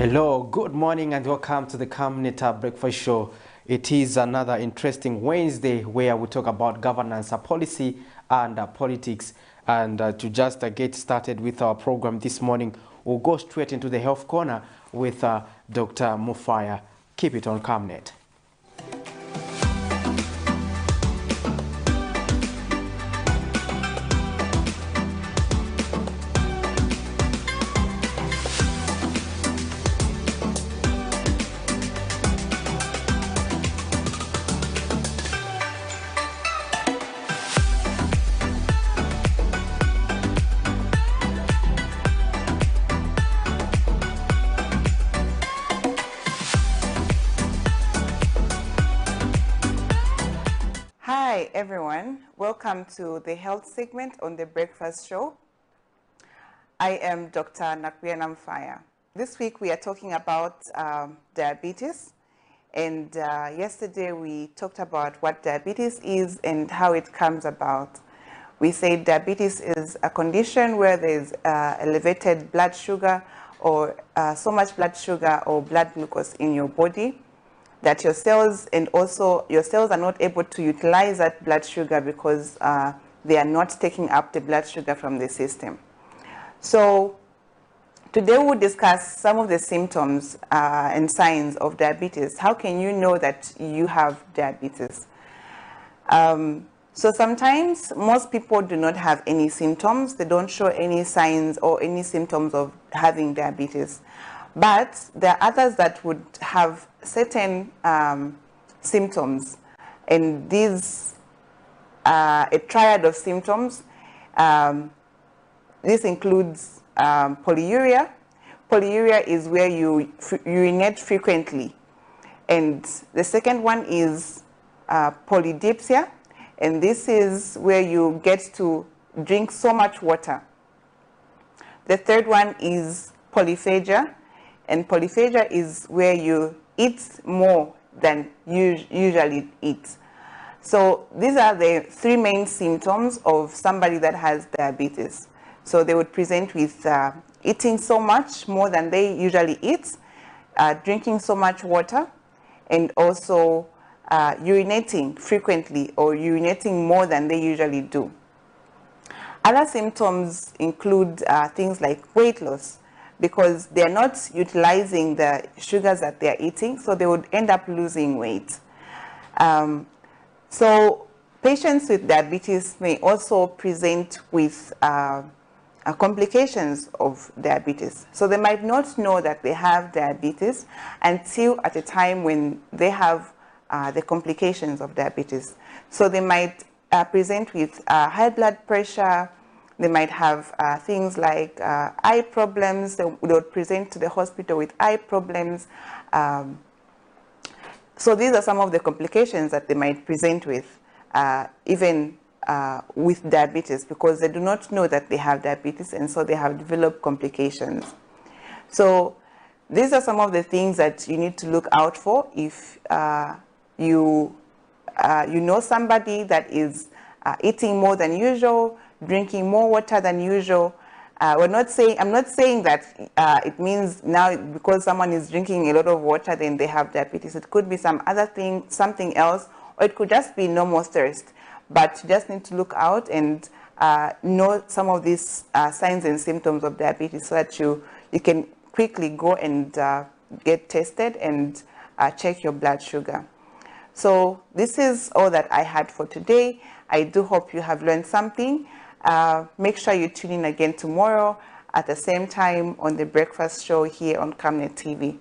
Hello, good morning and welcome to the Camnet Breakfast Show. It is another interesting Wednesday where we talk about governance, policy and politics. And to just get started with our program this morning, we'll go straight into the health corner with Dr. Mufaya. Keep it on Camnet. Hi everyone, welcome to the health segment on the Breakfast Show. I am Dr. Mufaya. This week we are talking about diabetes, and yesterday we talked about what diabetes is and how it comes about. We said diabetes is a condition where there is elevated blood sugar or so much blood sugar or blood glucose in your body that your cells are not able to utilize that blood sugar because they are not taking up the blood sugar from the system. So today we'll discuss some of the symptoms and signs of diabetes. How can you know that you have diabetes? So sometimes most people do not have any symptoms. They don't show any signs or any symptoms of having diabetes. But there are others that would have certain symptoms, and these a triad of symptoms. This includes polyuria. Polyuria is where you urinate frequently, and the second one is polydipsia, and this is where you get to drink so much water. The third one is polyphagia. And polyphagia is where you eat more than you usually eat. So these are the three main symptoms of somebody that has diabetes. So they would present with eating so much more than they usually eat, drinking so much water, and also urinating frequently or urinating more than they usually do. Other symptoms include things like weight loss, because they're not utilizing the sugars that they're eating, so they would end up losing weight. So patients with diabetes may also present with complications of diabetes. So they might not know that they have diabetes until at a time when they have the complications of diabetes. So they might present with high blood pressure. They might have things like eye problems. They would present to the hospital with eye problems. So these are some of the complications that they might present with, even with diabetes, because they do not know that they have diabetes, and so they have developed complications. So these are some of the things that you need to look out for if you know somebody that is eating more than usual, drinking more water than usual. I'm not saying that it means now because someone is drinking a lot of water then they have diabetes. It could be some other thing, something else, or it could just be normal thirst. But you just need to look out and know some of these signs and symptoms of diabetes so that you can quickly go and get tested and check your blood sugar. So this is all that I had for today. I do hope you have learned something. Make sure you tune in again tomorrow at the same time on the Breakfast Show here on Camnet TV.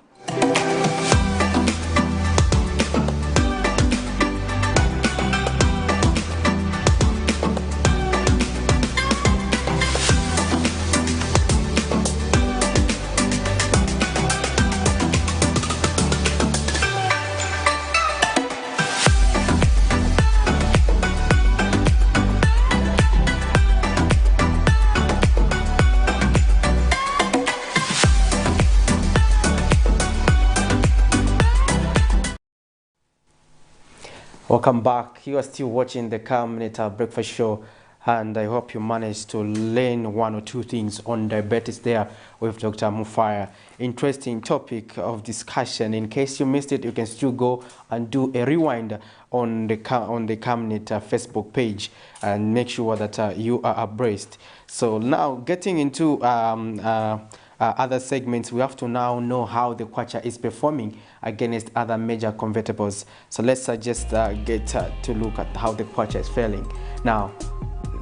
Welcome back. You are still watching the Camnet Breakfast Show. and I hope you managed to learn one or two things on diabetes there with Dr. Mufaya. Interesting topic of discussion. In case you missed it, you can still go and do a rewind on the Camnet Facebook page and make sure that you are abreast. So now getting into other segments, we have to now know how the kwacha is performing against other major convertibles. So let's just get to look at how the kwacha is faring. Now,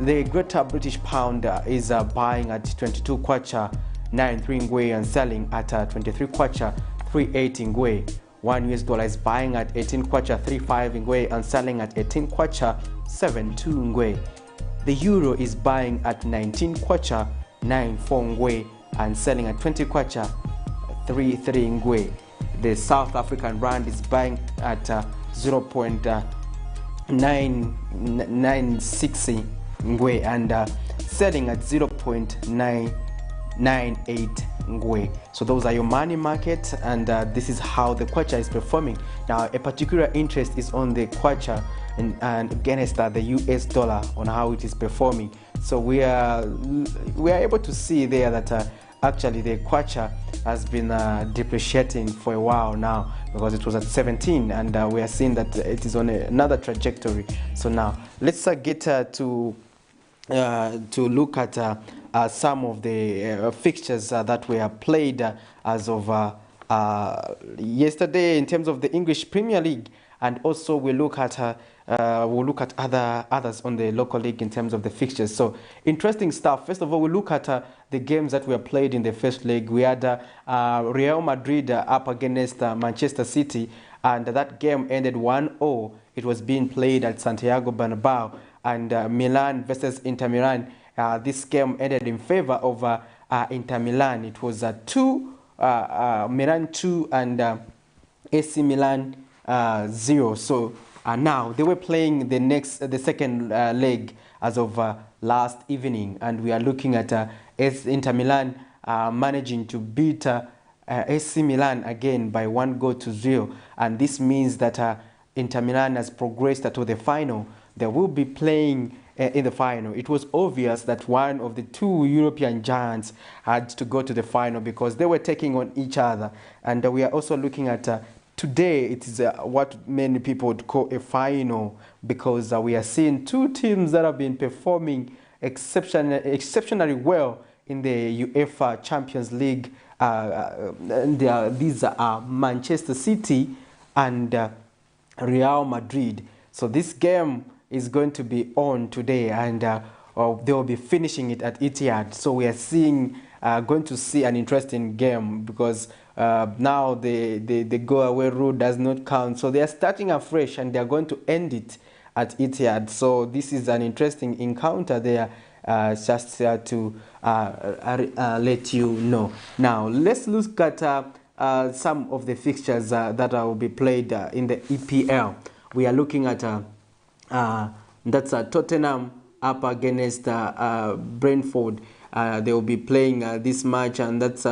the Greater British Pound is buying at 22 kwacha 93 ngwe and selling at 23 kwacha 38 ngwe. $1 is buying at 18 kwacha 35 ngwe and selling at 18 kwacha 72 ngwe. The euro is buying at 19 kwacha 94 ngwe and selling at 20 kwacha 33 ngwe. The South African rand is buying at 0.960 ngwe and selling at 0.998 ngwe. So those are your money market, and this is how the kwacha is performing. Now, a particular interest is on the kwacha and against the US dollar, on how it is performing. So we are able to see there that actually the kwacha has been depreciating for a while now, because it was at 17, and we are seeing that it is on another trajectory. So now let's get to look at some of the fixtures that were played as of yesterday in terms of the English Premier League, and also we'll look at others on the local league in terms of the fixtures. So interesting stuff. First of all, we'll look at the games that were played in the first leg. We had Real Madrid up against Manchester City, and that game ended 1-0. It was being played at Santiago Bernabeu, and Milan versus Inter Milan. This game ended in favor of Inter Milan. It was Milan 2 and AC Milan 0. So now they were playing the second leg as of last evening, and we are looking at Inter Milan managing to beat AC Milan again by 1-0, and this means that Inter Milan has progressed to the final. They will be playing in the final. It was obvious that one of the two European giants had to go to the final because they were taking on each other. And we are also looking at today. It is what many people would call a final, because we are seeing two teams that have been performing exceptionally well in the UEFA Champions League. These are Manchester City and Real Madrid. So this game is going to be on today, and they will be finishing it at Etihad. So we are going to see an interesting game, because now the go away rule does not count. So they are starting afresh, and they are going to end it at Etihad. So this is an interesting encounter there, just to let you know. Now let's look at some of the fixtures that will be played in the EPL. We are looking at that's Tottenham up against Brentford. They will be playing this match, and that's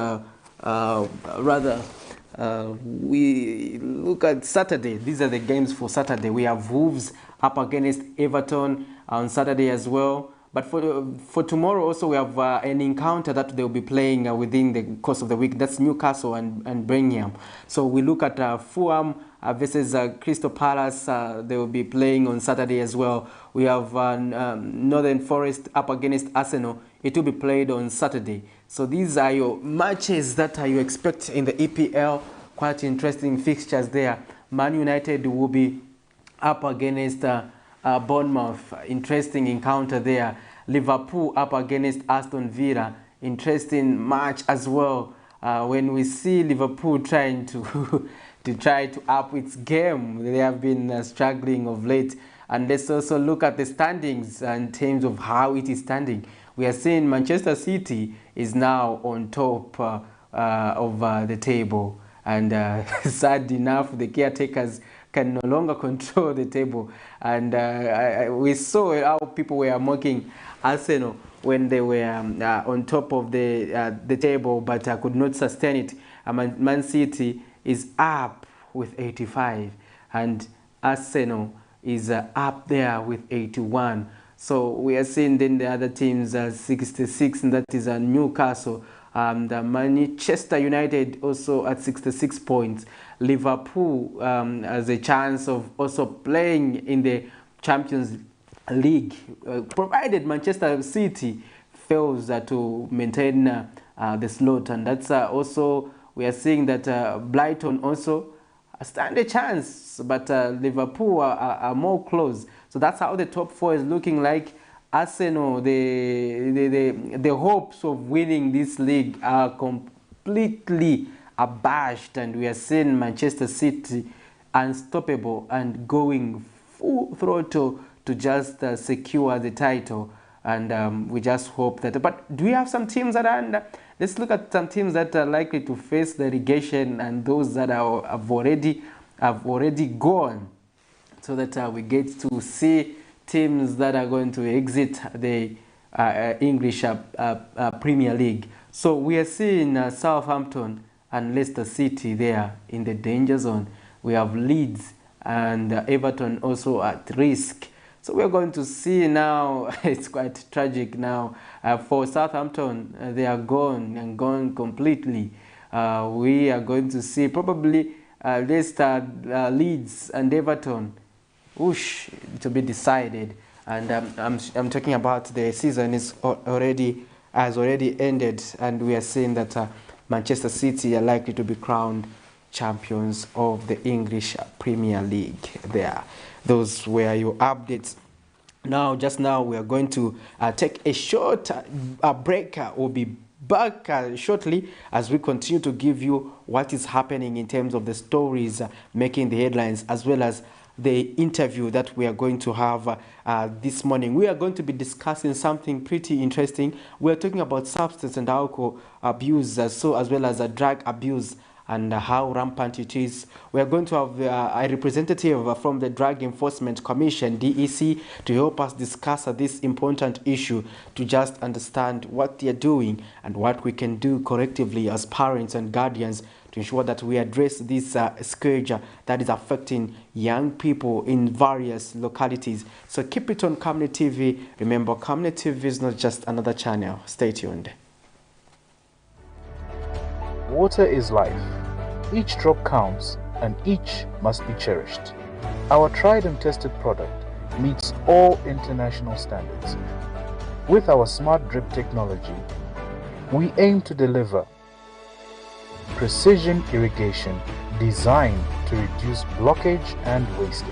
we look at Saturday. These are the games for Saturday. We have Wolves up against Everton on Saturday as well. But for tomorrow also we have an encounter that they'll be playing within the course of the week. That's Newcastle and Birmingham. So we look at Fulham versus Crystal Palace. They will be playing on Saturday as well. We have Northern Forest up against Arsenal. It will be played on Saturday. So these are your matches that you expect in the EPL. Quite interesting fixtures there. Man United will be up against Bournemouth. Interesting encounter there. Liverpool up against Aston Villa. Interesting match as well. When we see Liverpool trying to to up its game, they have been struggling of late. And let's also look at the standings in terms of how it is standing. We are seeing Manchester City is now on top of the table, and sad enough, the caretakers can no longer control the table. And we saw how people were mocking Arsenal when they were on top of the table, but could not sustain it. Man City is up with 85, and Arsenal is up there with 81. So we are seeing then the other teams 66, and that is Newcastle. The Manchester United also at 66 points. Liverpool has a chance of also playing in the Champions League, provided Manchester City fails to maintain the slot. And that's also, we are seeing that Brighton also stand a chance, but Liverpool are more close. So that's how the top four is looking like. Arsenal, the hopes of winning this league are completely abashed, and we are seeing Manchester City unstoppable and going full throttle to just secure the title. And we just hope that. But do we have some teams that are under? Let's look at some teams that are likely to face the relegation and those that have already gone, so that we get to see teams that are going to exit the English Premier League. So we are seeing Southampton and Leicester City there in the danger zone. We have Leeds and Everton also at risk. So we're going to see now, it's quite tragic now. For Southampton, they are gone and gone completely. We are going to see probably Leicester, Leeds and Everton, whoosh, to be decided. And I'm talking about the season has already ended, and we are seeing that Manchester City are likely to be crowned champions of the English Premier League there. Those were your updates. Now, just now, we are going to take a short break. We'll be back shortly as we continue to give you what is happening in terms of the stories making the headlines, as well as the interview that we are going to have this morning. We are going to be discussing something pretty interesting. We are talking about substance and alcohol abuse, as well as drug abuse, and how rampant it is. We are going to have a representative from the Drug Enforcement Commission, DEC, to help us discuss this important issue, to just understand what they are doing and what we can do collectively as parents and guardians to ensure that we address this scourge that is affecting young people in various localities. So keep it on Camnet TV. Remember, Camnet TV is not just another channel. Stay tuned. Water is life. Each drop counts, and each must be cherished. Our tried and tested product meets all international standards. With our smart drip technology, we aim to deliver precision irrigation designed to reduce blockage and wastage,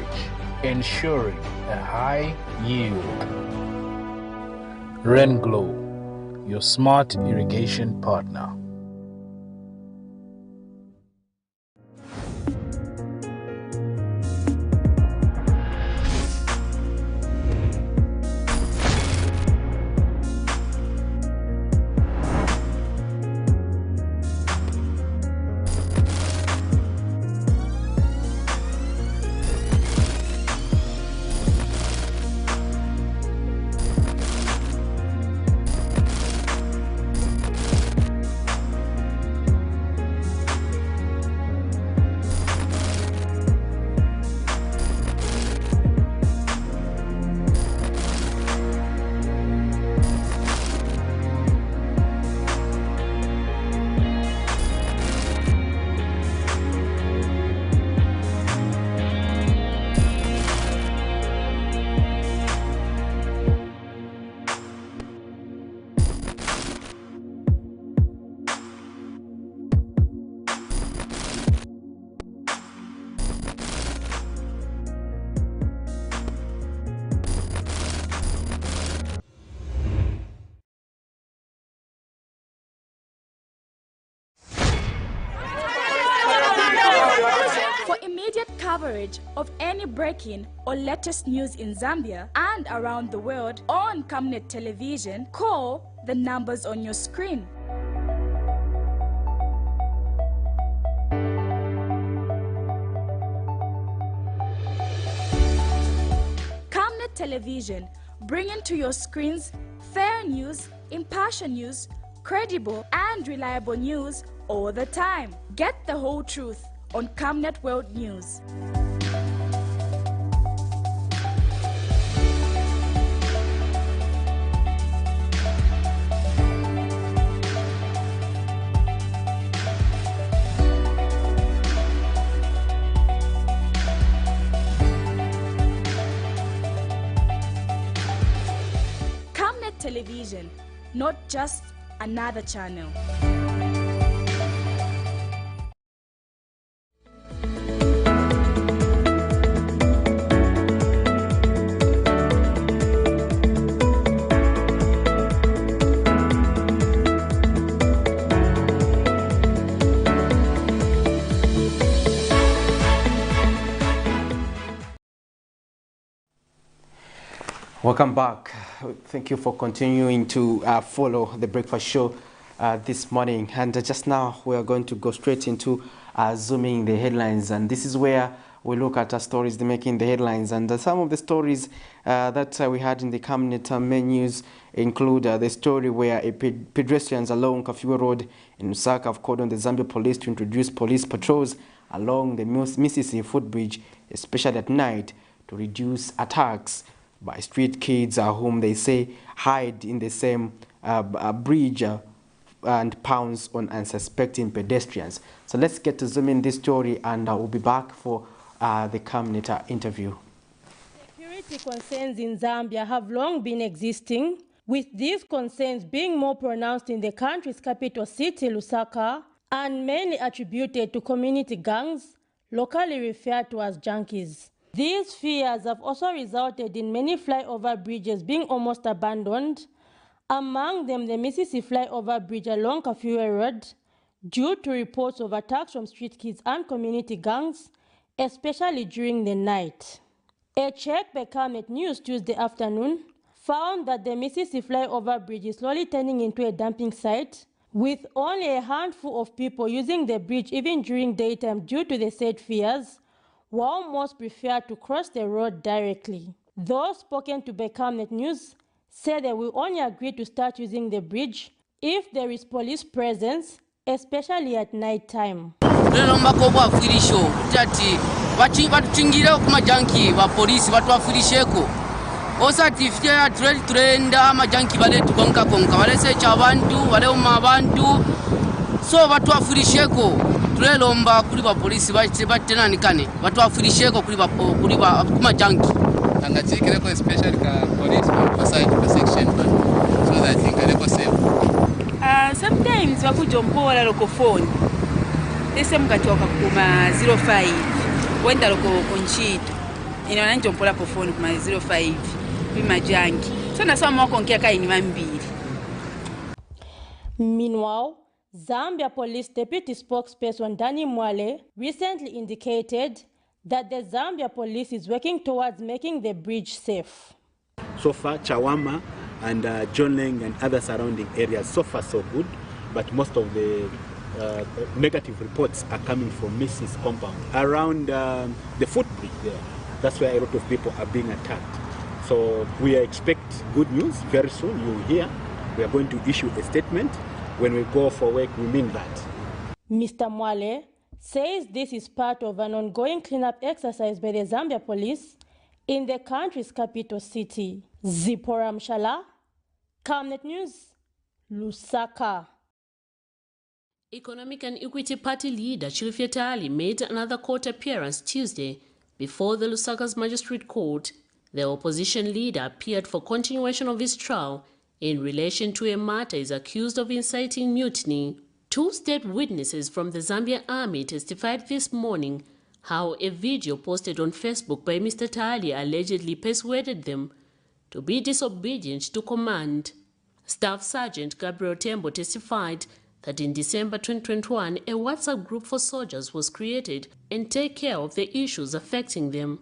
ensuring a high yield. Renglow, your smart irrigation partner. For immediate coverage of any breaking or latest news in Zambia and around the world on Camnet Television, call the numbers on your screen. Camnet Television, bringing to your screens fair news, impartial news, credible and reliable news all the time. Get the whole truth on Camnet World News. Camnet Television, not just another channel. Welcome back. Thank you for continuing to follow the breakfast show this morning. And just now we are going to go straight into zooming the headlines, and this is where we look at stories making the headlines. And some of the stories that we had in the Camnet menus include the story where pedestrians along Kafiwa Road in Lusaka have called on the Zambia police to introduce police patrols along the Mississippi footbridge, especially at night, to reduce attacks by street kids whom they say hide in the same bridge and pounce on unsuspecting pedestrians. So let's get to zoom in this story, and we'll be back for the Camnet interview. Security concerns in Zambia have long been existing, with these concerns being more pronounced in the country's capital city, Lusaka, and mainly attributed to community gangs, locally referred to as junkies. These fears have also resulted in many flyover bridges being almost abandoned, among them the Mississippi flyover bridge along Kafiwa Road, due to reports of attacks from street kids and community gangs, especially during the night. A check by Camnet News Tuesday afternoon found that the Mississippi flyover bridge is slowly turning into a dumping site, with only a handful of people using the bridge even during daytime due to the said fears, while most prefer to cross the road directly. Those spoken to by Camnet News said they will only agree to start using the bridge if there is police presence, especially at night time. So watu afurisheko tulelomba kuli ba polisi batenanikane watu afurisheko kuli ba kuma junkie angachikireko especially ka police oversight for section 1 so that I think aleko safe. Sometimes wakujompola loko phone ese mkatoka kuma 05 wenda loko konchito inaona njompola ko phone kuma 05 bima junkie so nasoma wako nkia kai ni mambili. Meanwhile, Zambia Police Deputy Spokesperson Danny Mwale recently indicated that the Zambia Police is working towards making the bridge safe. So far, Chawama and John Leng and other surrounding areas, so far so good, but most of the negative reports are coming from Mrs. Compound. Around the footbridge there, that's where a lot of people are being attacked. So we expect good news very soon, you will hear. We are going to issue a statement. When we go for work, we mean that. Mr. Mwale says this is part of an ongoing cleanup exercise by the Zambia Police in the country's capital city. Zipporah Mshala, Camnet News, Lusaka. Economic and Equity Party leader Chilufya Tali made another court appearance Tuesday before the Lusaka's Magistrate Court. The opposition leader appeared for continuation of his trial in relation to a matter is accused of inciting mutiny. Two state witnesses from the Zambian Army testified this morning how a video posted on Facebook by Mr. Tali allegedly persuaded them to be disobedient to command. Staff Sergeant Gabriel Tembo testified that in December 2021, a WhatsApp group for soldiers was created and take care of the issues affecting them.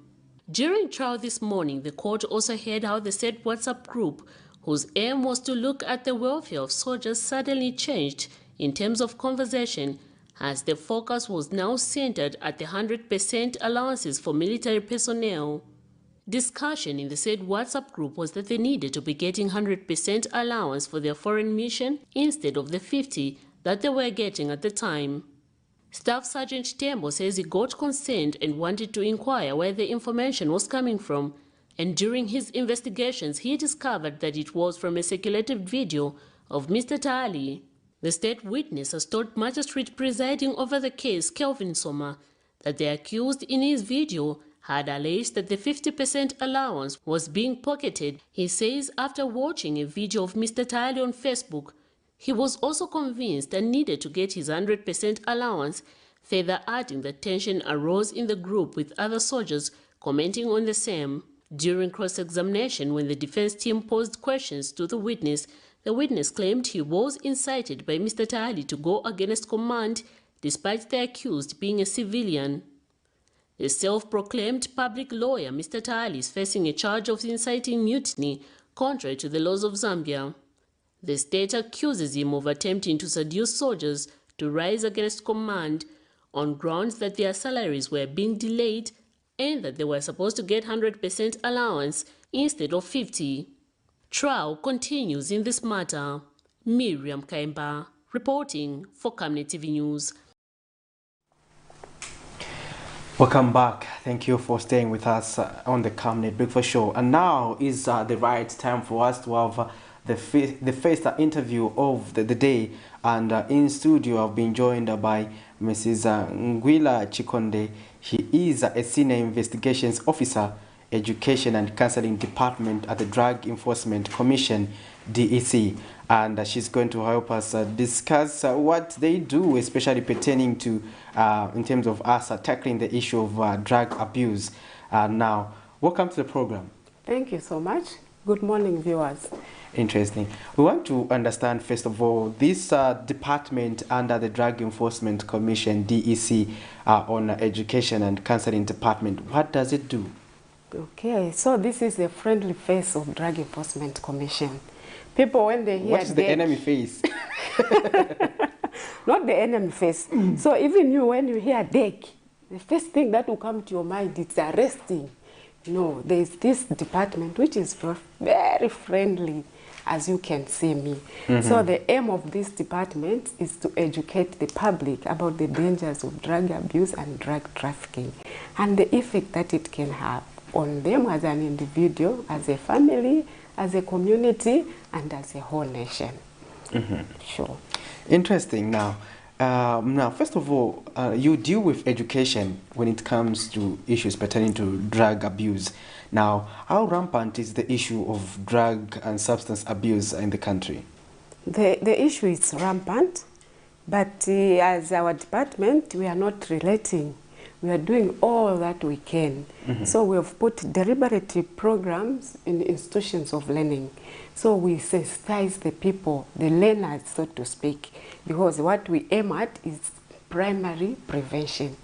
During trial this morning, the court also heard how the said WhatsApp group, whose aim was to look at the welfare of soldiers, suddenly changed in terms of conversation, as the focus was now centered at the 100% allowances for military personnel. Discussion in the said WhatsApp group was that they needed to be getting 100% allowance for their foreign mission instead of the 50% that they were getting at the time. Staff Sergeant Tembo says he got consent and wanted to inquire where the information was coming from, and during his investigations he discovered that it was from a circulated video of Mr. Tali. The state witness has told magistrate presiding over the case, Kelvin Soma, that the accused in his video had alleged that the 50% allowance was being pocketed. He says after watching a video of Mr. Tali on Facebook, he was also convinced and needed to get his 100% allowance, further adding that tension arose in the group with other soldiers commenting on the same. During cross-examination, when the defense team posed questions to the witness claimed he was incited by Mr. Tali to go against command, despite the accused being a civilian. The self-proclaimed public lawyer, Mr. Tali, is facing a charge of inciting mutiny, contrary to the laws of Zambia. The state accuses him of attempting to seduce soldiers to rise against command on grounds that their salaries were being delayed and that they were supposed to get 100% allowance instead of 50%. Trial continues in this matter. Miriam Kaimba, reporting for Camnet TV News. Welcome back. Thank you for staying with us on the Camnet Breakfast Show. And now is the right time for us to have the first interview of the day. And in studio, I've been joined by Mrs. Ngwila Chikonde. He is a Senior Investigations Officer, Education and Counseling Department at the Drug Enforcement Commission, DEC. And she's going to help us discuss what they do, especially pertaining to, in terms of us tackling the issue of drug abuse. Now, welcome to the program. Thank you so much. Good morning, viewers. Interesting. We want to understand, first of all, this department under the Drug Enforcement Commission, DEC, on Education and Counseling Department. What does it do? Okay, so this is the friendly face of Drug Enforcement Commission. People, when they hear what is the enemy face? Not the enemy face. So even you, when you hear DEC, the first thing that will come to your mind is arresting. No, there is this department which is very friendly, as you can see me. So the aim of this department is to educate the public about the dangers of drug abuse and drug trafficking and the effect that it can have on them as an individual, as a family, as a community, and as a whole nation. Sure. Interesting. Now, first of all, you deal with education when it comes to issues pertaining to drug abuse. Now, how rampant is the issue of drug and substance abuse in the country? The issue is rampant, but as our department, we are not relating. We are doing all that we can. So we have put deliberate programs in institutions of learning. So we sensitize the people, the learners, so to speak, because what we aim at is primary prevention.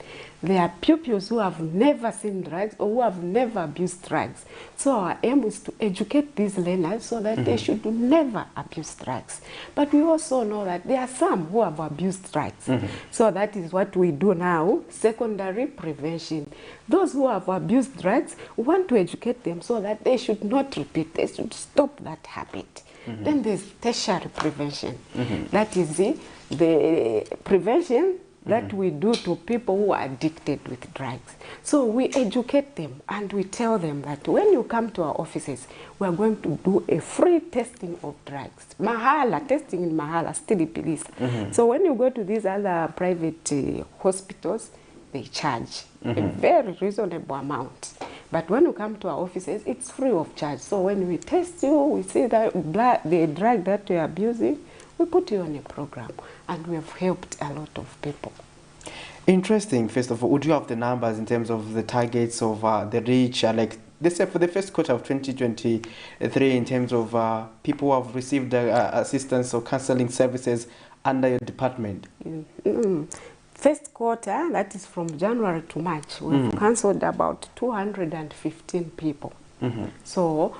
There are pupils who have never seen drugs or who have never abused drugs. So our aim is to educate these learners so that they should never abuse drugs. But we also know that there are some who have abused drugs. So that is what we do now, secondary prevention. Those who have abused drugs, we want to educate them so that they should not repeat, they should stop that habit. Then there's tertiary prevention. That is the prevention that we do to people who are addicted with drugs. So we educate them and we tell them that when you come to our offices, we are going to do a free testing of drugs. Mahala, testing in Mahala, still police. So when you go to these other private hospitals, they charge a very reasonable amount. But when you come to our offices, it's free of charge. So when we test you, we see that the drug that you're abusing, we put you on a program, and we have helped a lot of people. Interesting. First of all, would you have the numbers in terms of the targets of the reach, like they say for the first quarter of 2023, in terms of people who have received assistance or counseling services under your department? First quarter, that is from January to March, we've counseled about 215 people. So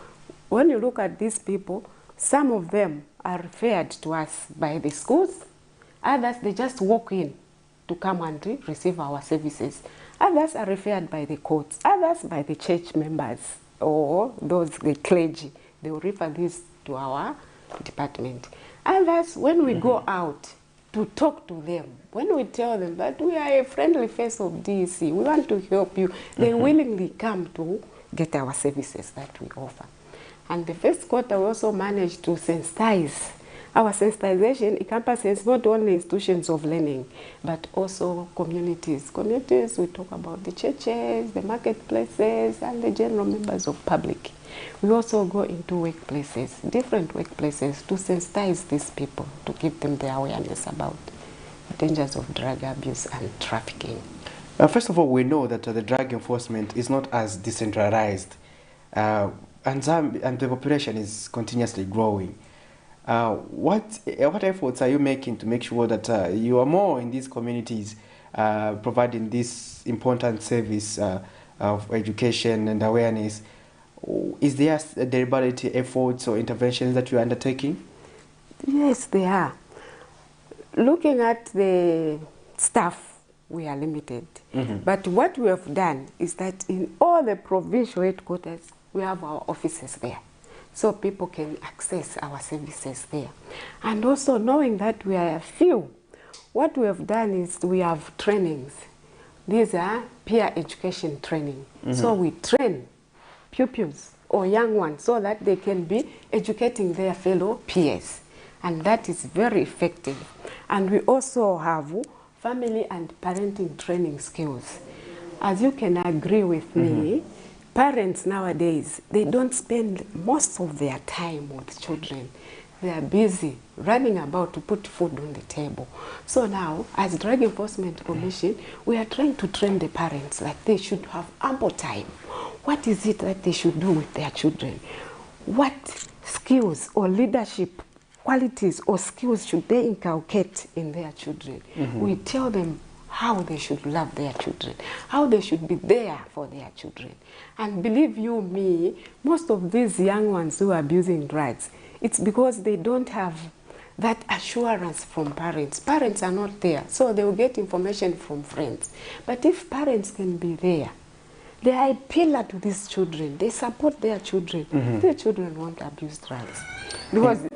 when you look at these people, some of them are referred to us by the schools. Others, they just walk in to come and receive our services. Others are referred by the courts. Others by the church members or those, the clergy. They will refer this to our department. Others, when we go out to talk to them, when we tell them that we are a friendly face of DEC, we want to help you, they willingly come to get our services that we offer. And the first quarter, we also managed to sensitize Our sensitization encompasses not only institutions of learning, but also communities. Communities, we talk about the churches, the marketplaces, and the general members of public. We also go into workplaces, different workplaces, to sensitize these people, to give them the awareness about the dangers of drug abuse and trafficking. First of all, we know that the drug enforcement is not as decentralized, and the population is continuously growing. What efforts are you making to make sure that you are more in these communities, providing this important service of education and awareness? Is there deliberate efforts or interventions that you are undertaking? Yes, they are. Looking at the staff, we are limited. But what we have done is that in all the provincial headquarters, we have our offices there. So people can access our services there. And also knowing that we are a few, what we have done is we have trainings. These are peer education training. So we train pupils or young ones so that they can be educating their fellow peers. And that is very effective. And we also have family and parenting training skills. As you can agree with me, parents nowadays, they don't spend most of their time with children. They are busy running about to put food on the table. So now, as Drug Enforcement Commission, we are trying to train the parents that they should have ample time. What is it that they should do with their children? What skills or leadership qualities or skills should they inculcate in their children? We tell them how they should love their children, how they should be there for their children. And believe you me, most of these young ones who are abusing drugs, it's because they don't have that assurance from parents. Parents are not there, so they will get information from friends. But if parents can be there, they are a pillar to these children. They support their children. Their children won't abuse drugs. Because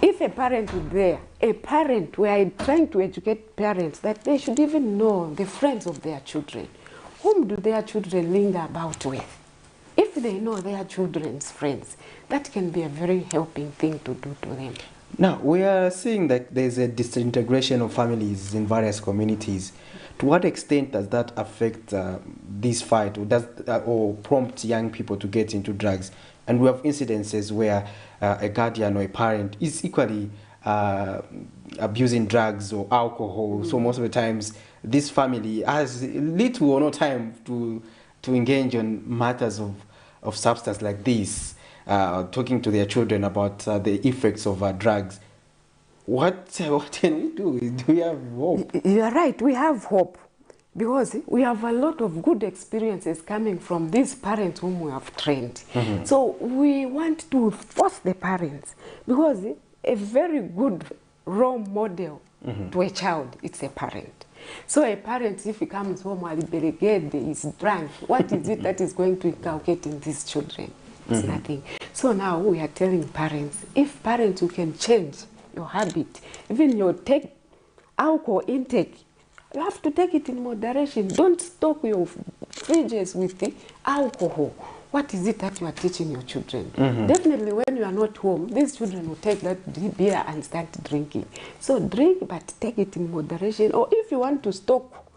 if a parent is there, we are trying to educate parents that they should even know the friends of their children. Whom do their children linger about with? If they know their children's friends, that can be a very helping thing to do to them. Now, we are seeing that there's a disintegration of families in various communities. To what extent does that affect this fight, or prompt young people to get into drugs? And we have incidences where a guardian or a parent is equally abusing drugs or alcohol. So most of the times, this family has little or no time to engage on matters of substance like this, talking to their children about the effects of drugs. What can we do? Do we have hope? You are right, we have hope. Because we have a lot of good experiences coming from these parents whom we have trained. So we want to force the parents, because a very good role model to a child, it's a parent. So a parent, if he comes home and is drunk, what is it that is going to inculcate in these children? It's nothing. So now we are telling parents, if parents, you can change your habit, even your alcohol intake, you have to take it in moderation. Don't stock your fridges with the alcohol. What is it that you are teaching your children? Definitely when you are not home, these children will take that beer and start drinking. So drink, but take it in moderation. Or if you want to stock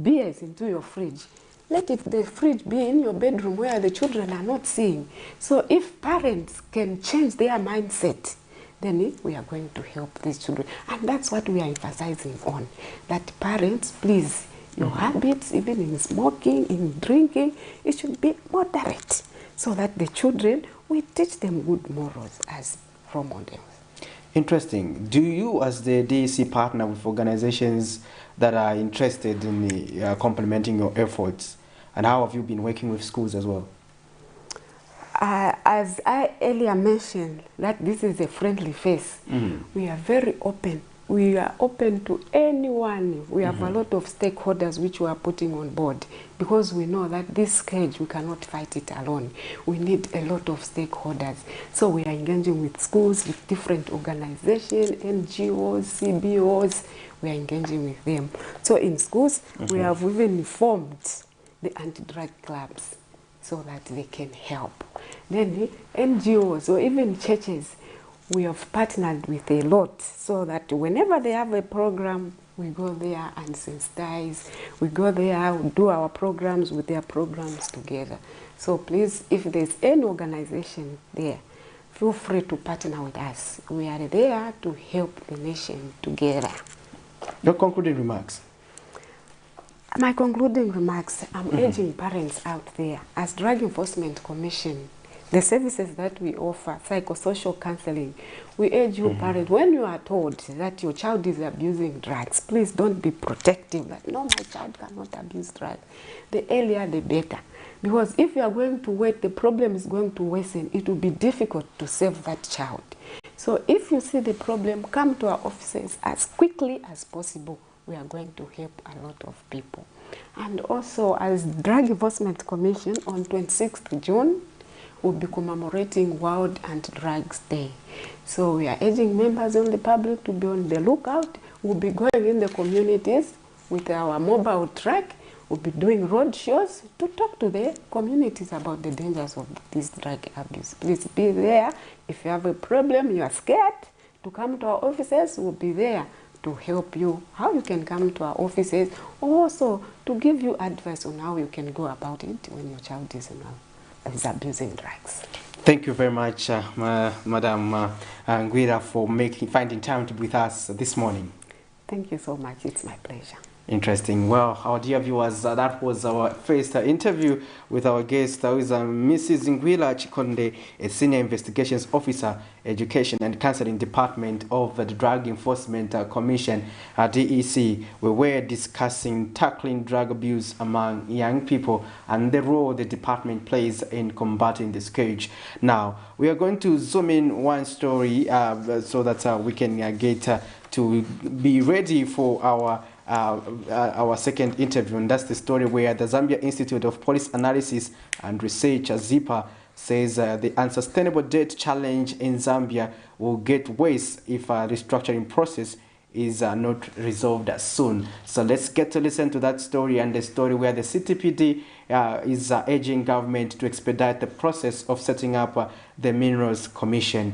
beers into your fridge, let the fridge be in your bedroom where the children are not seeing. So if parents can change their mindset, then we are going to help these children. And that's what we are emphasizing on. That parents, please, your habits, even in smoking, in drinking, it should be moderate. So that the children, we teach them good morals as role models. Interesting. Do you, as the DEC, partner with organizations that are interested in complementing your efforts? And how have you been working with schools as well? As I earlier mentioned, that this is a friendly face. We are very open. We are open to anyone. We have a lot of stakeholders which we are putting on board, because we know that this scourge, we cannot fight it alone. We need a lot of stakeholders. So we are engaging with schools, with different organizations, NGOs, CBOs. We are engaging with them. So in schools, we have even formed the anti-drug clubs, so that they can help. Then the NGOs or even churches, we have partnered with a lot so that whenever they have a program, we go there and sensitize. We go there, we do our programs with their programs together. So please, if there's any organization there, feel free to partner with us. We are there to help the nation together. Your concluding remarks? My concluding remarks, I'm urging parents out there, as Drug Enforcement Commission, the services that we offer, psychosocial counseling, we urge you parents, when you are told that your child is abusing drugs, please don't be protective, that no, my child cannot abuse drugs. The earlier the better. Because if you are going to wait, the problem is going to worsen. It will be difficult to save that child. So if you see the problem, come to our offices as quickly as possible. We are going to help a lot of people. And also, as Drug Enforcement Commission, on 26th June, we'll be commemorating World Anti-Drugs Day. So we are urging members of the public to be on the lookout. We'll be going in the communities with our mobile truck. We'll be doing road shows to talk to the communities about the dangers of this drug abuse. Please be there. If you have a problem, you are scared to come to our offices, we'll be there to help you, how you can come to our offices, or also to give you advice on how you can go about it when your child is abusing drugs. Thank you very much, Madam Nguira, for finding time to be with us this morning. Thank you so much. It's my pleasure. Interesting. Well, our dear viewers, that was our first interview with our guest, who is Mrs. Nguira Chikonde, a Senior Investigations Officer, Education and Counseling Department of the Drug Enforcement Commission, DEC. We were discussing tackling drug abuse among young people and the role the department plays in combating the scourge. Now, we are going to zoom in one story so that we can get to be ready for our second interview, and that's the story where the Zambia Institute of Police Analysis and Research, ZIPA, says the unsustainable debt challenge in Zambia will get worse if a restructuring process is not resolved soon. So let's get to listen to that story, and the story where the CTPD is urging government to expedite the process of setting up the Minerals Commission.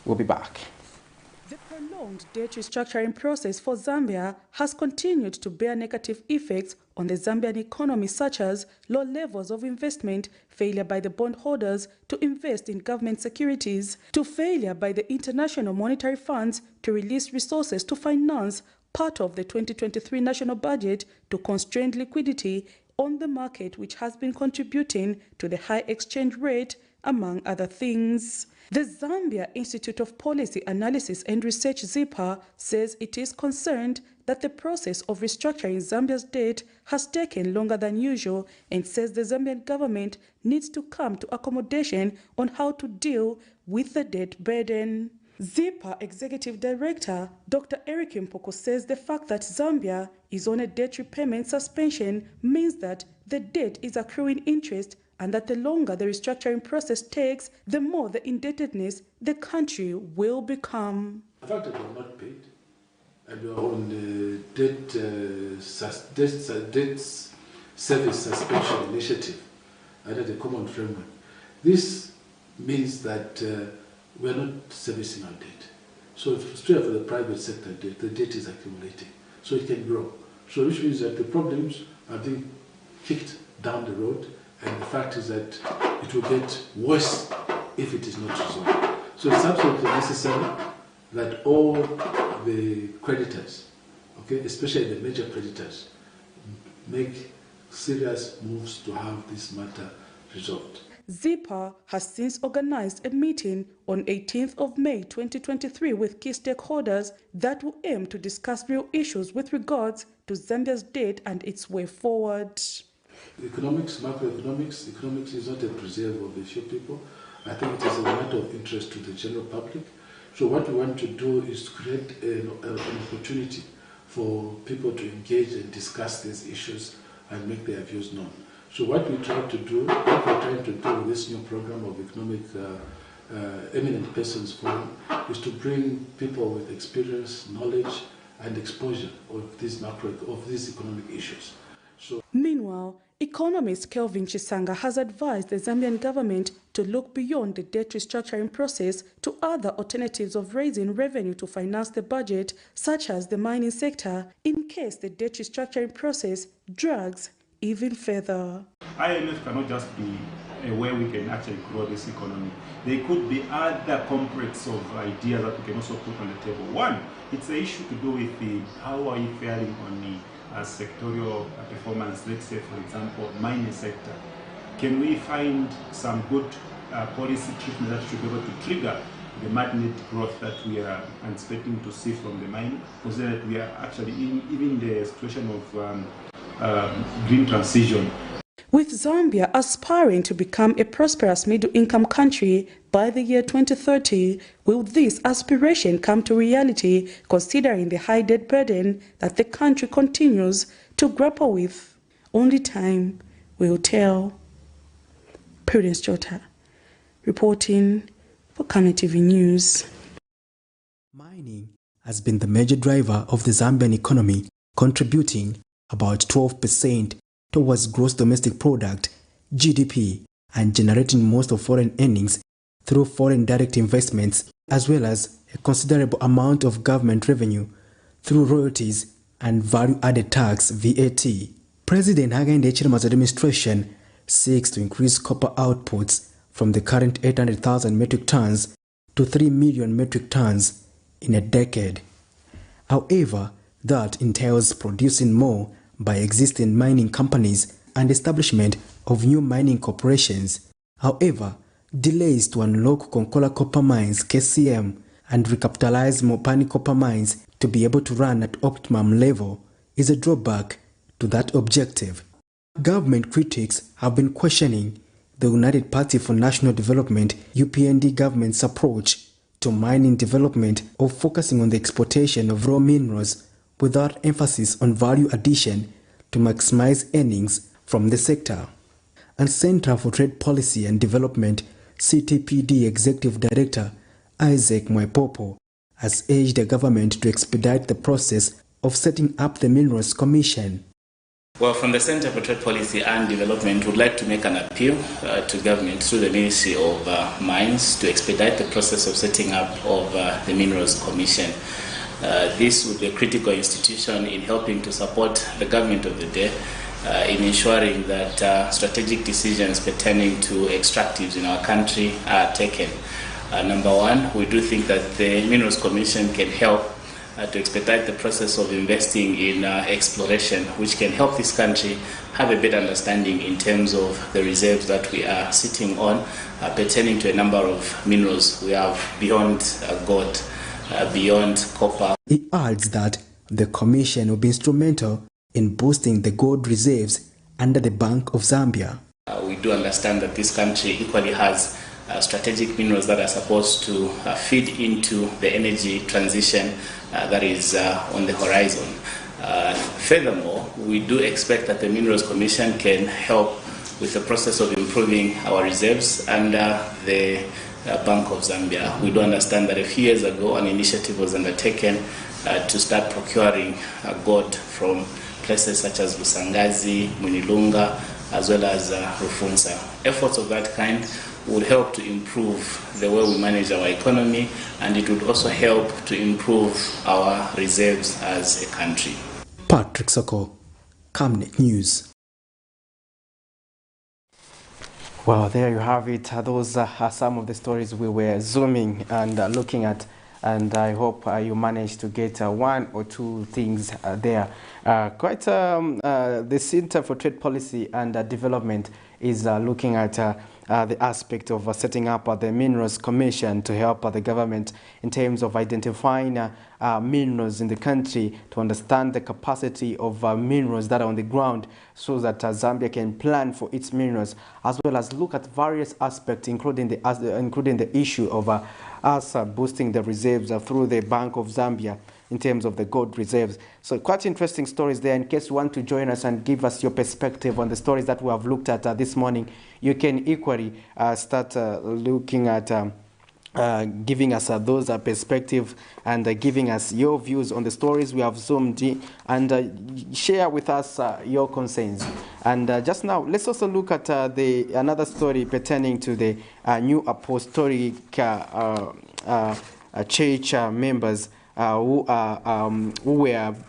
We'll be back. The prolonged debt restructuring process for Zambia has continued to bear negative effects on the Zambian economy, such as low levels of investment, failure by the bondholders to invest in government securities, to failure by the International Monetary Funds to release resources to finance part of the 2023 national budget, to constrained liquidity on the market, which has been contributing to the high exchange rate, among other things. The Zambia Institute of Policy Analysis and Research, ZIPA, says it is concerned that the process of restructuring Zambia's debt has taken longer than usual, and says the Zambian government needs to come to accommodation on how to deal with the debt burden. ZIPA Executive Director Dr. Eric Mpoko says the fact that Zambia is on a debt repayment suspension means that the debt is accruing interest, and that the longer the restructuring process takes, the more the indebtedness the country will become. The fact that we are not paid, and we are on the debt service suspension initiative under the common framework, this means that we are not servicing our debt. So especially for the private sector debt, the debt is accumulating, so it can grow. So which means that the problems are being kicked down the road, and the fact is that it will get worse if it is not resolved. So it's absolutely necessary that all the creditors, okay, especially the major creditors, make serious moves to have this matter resolved. ZIPA has since organized a meeting on 18th of May 2023 with key stakeholders that will aim to discuss real issues with regards to Zambia's debt and its way forward. Economics, macroeconomics, economics is not a preserve of a few people. I think it is a matter of interest to the general public. So what we want to do is create an opportunity for people to engage and discuss these issues and make their views known. So what we're trying to do with this new program of economic eminent persons forum is to bring people with experience, knowledge, and exposure of these economic issues. Meanwhile, Economist Kelvin Chisanga has advised the Zambian government to look beyond the debt restructuring process to other alternatives of raising revenue to finance the budget, such as the mining sector, in case the debt restructuring process drags even further. IMF cannot just be a way we can actually grow this economy. There could be other complex of ideas that we can also put on the table. One, it's an issue to do with how are you faring on the sectorial performance. Let's say, for example, mining sector. Can we find some good policy treatment that should be able to trigger the magnet growth that we are expecting to see from the mining? Because then we are actually in the situation of green transition. With Zambia aspiring to become a prosperous middle-income country by the year 2030, will this aspiration come to reality considering the high debt burden that the country continues to grapple with? Only time will tell. Prudence Jota, reporting for Camnet TV News. Mining has been the major driver of the Zambian economy, contributing about 12% towards gross domestic product, GDP, and generating most of foreign earnings through foreign direct investments, as well as a considerable amount of government revenue through royalties and value-added tax, VAT. President Hakainde Hichilema's administration seeks to increase copper outputs from the current 800,000 metric tons to 3 million metric tons in a decade. However, that entails producing more by existing mining companies and establishment of new mining corporations. However, delays to unlock Konkola copper mines KCM and recapitalize Mopani copper mines to be able to run at optimum level is a drawback to that objective. Government critics have been questioning the United Party for National Development UPND government's approach to mining development of focusing on the exploitation of raw minerals without emphasis on value addition to maximize earnings from the sector. And Center for Trade Policy and Development CTPD Executive Director Isaac Mwepopo has urged the government to expedite the process of setting up the Minerals Commission. Well, from the Center for Trade Policy and Development, we would like to make an appeal to government through the Ministry of Mines to expedite the process of setting up of the Minerals Commission. This would be a critical institution in helping to support the government of the day in ensuring that strategic decisions pertaining to extractives in our country are taken. Number one, we do think that the Minerals Commission can help to expedite the process of investing in exploration, which can help this country have a better understanding in terms of the reserves that we are sitting on pertaining to a number of minerals we have beyond gold, beyond copper. He adds that the Commission will be instrumental in boosting the gold reserves under the Bank of Zambia. We do understand that this country equally has strategic minerals that are supposed to feed into the energy transition that is on the horizon. Furthermore, we do expect that the Minerals Commission can help with the process of improving our reserves under the Bank of Zambia. We do understand that a few years ago an initiative was undertaken to start procuring gold from places such as Busangazi, Munilunga, as well as Rufunza. Efforts of that kind would help to improve the way we manage our economy, and it would also help to improve our reserves as a country. Patrick Soko, Camnet News. Well, there you have it. Those are some of the stories we were zooming and looking at, and I hope you managed to get one or two things there. The Center for Trade Policy and Development is looking at the aspect of setting up the Minerals Commission to help the government in terms of identifying minerals in the country, to understand the capacity of minerals that are on the ground, so that Zambia can plan for its minerals, as well as look at various aspects, including the issue of us boosting the reserves through the Bank of Zambia in terms of the gold reserves. So quite interesting stories there. In case you want to join us and give us your perspective on the stories that we have looked at this morning, you can equally start looking at giving us those perspective and giving us your views on the stories we have zoomed in, and share with us your concerns. And just now, let's also look at another story pertaining to the new apostolic church members who have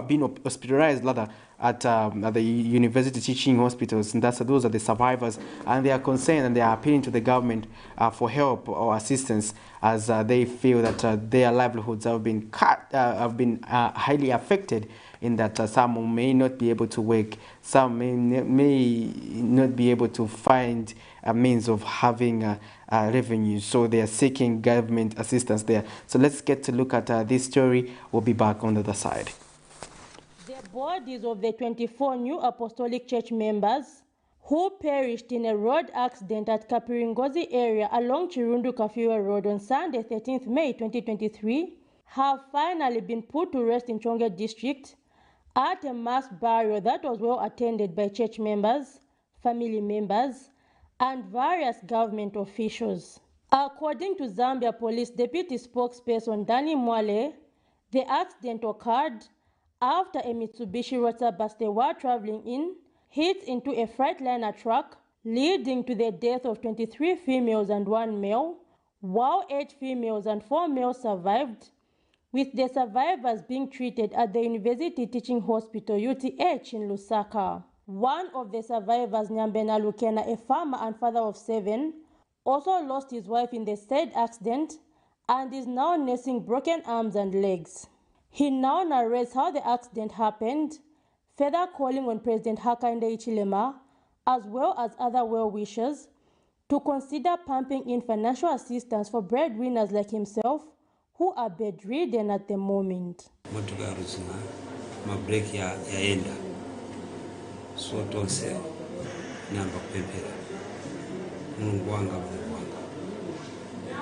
been hospitalized rather at the university teaching hospitals, and those are the survivors, and they are concerned and they are appealing to the government for help or assistance, as they feel that their livelihoods have been highly affected, in that some may not be able to work, some may not be able to find a means of having revenue, so they are seeking government assistance there. So let's get to look at this story. We'll be back on the other side. The bodies of the 24 new apostolic church members who perished in a road accident at Kapiringozi area along Chirundu Kafiwa Road on Sunday 13th May 2023 have finally been put to rest in Chonge district at a mass burial that was well attended by church members, family members, and various government officials. According to Zambia Police Deputy Spokesperson Danny Mwale, the accident occurred after a Mitsubishi Rotsa bus they were traveling in hit into a Freightliner truck, leading to the death of 23 females and 1 male, while 8 females and 4 males survived, with the survivors being treated at the University Teaching Hospital UTH in Lusaka. One of the survivors, Nyambena Lukena, a farmer and father of 7, also lost his wife in the said accident and is now nursing broken arms and legs. He now narrates how the accident happened, further calling on President Hakainde Hichilema, as well as other well-wishers, to consider pumping in financial assistance for breadwinners like himself, who are bedridden at the moment.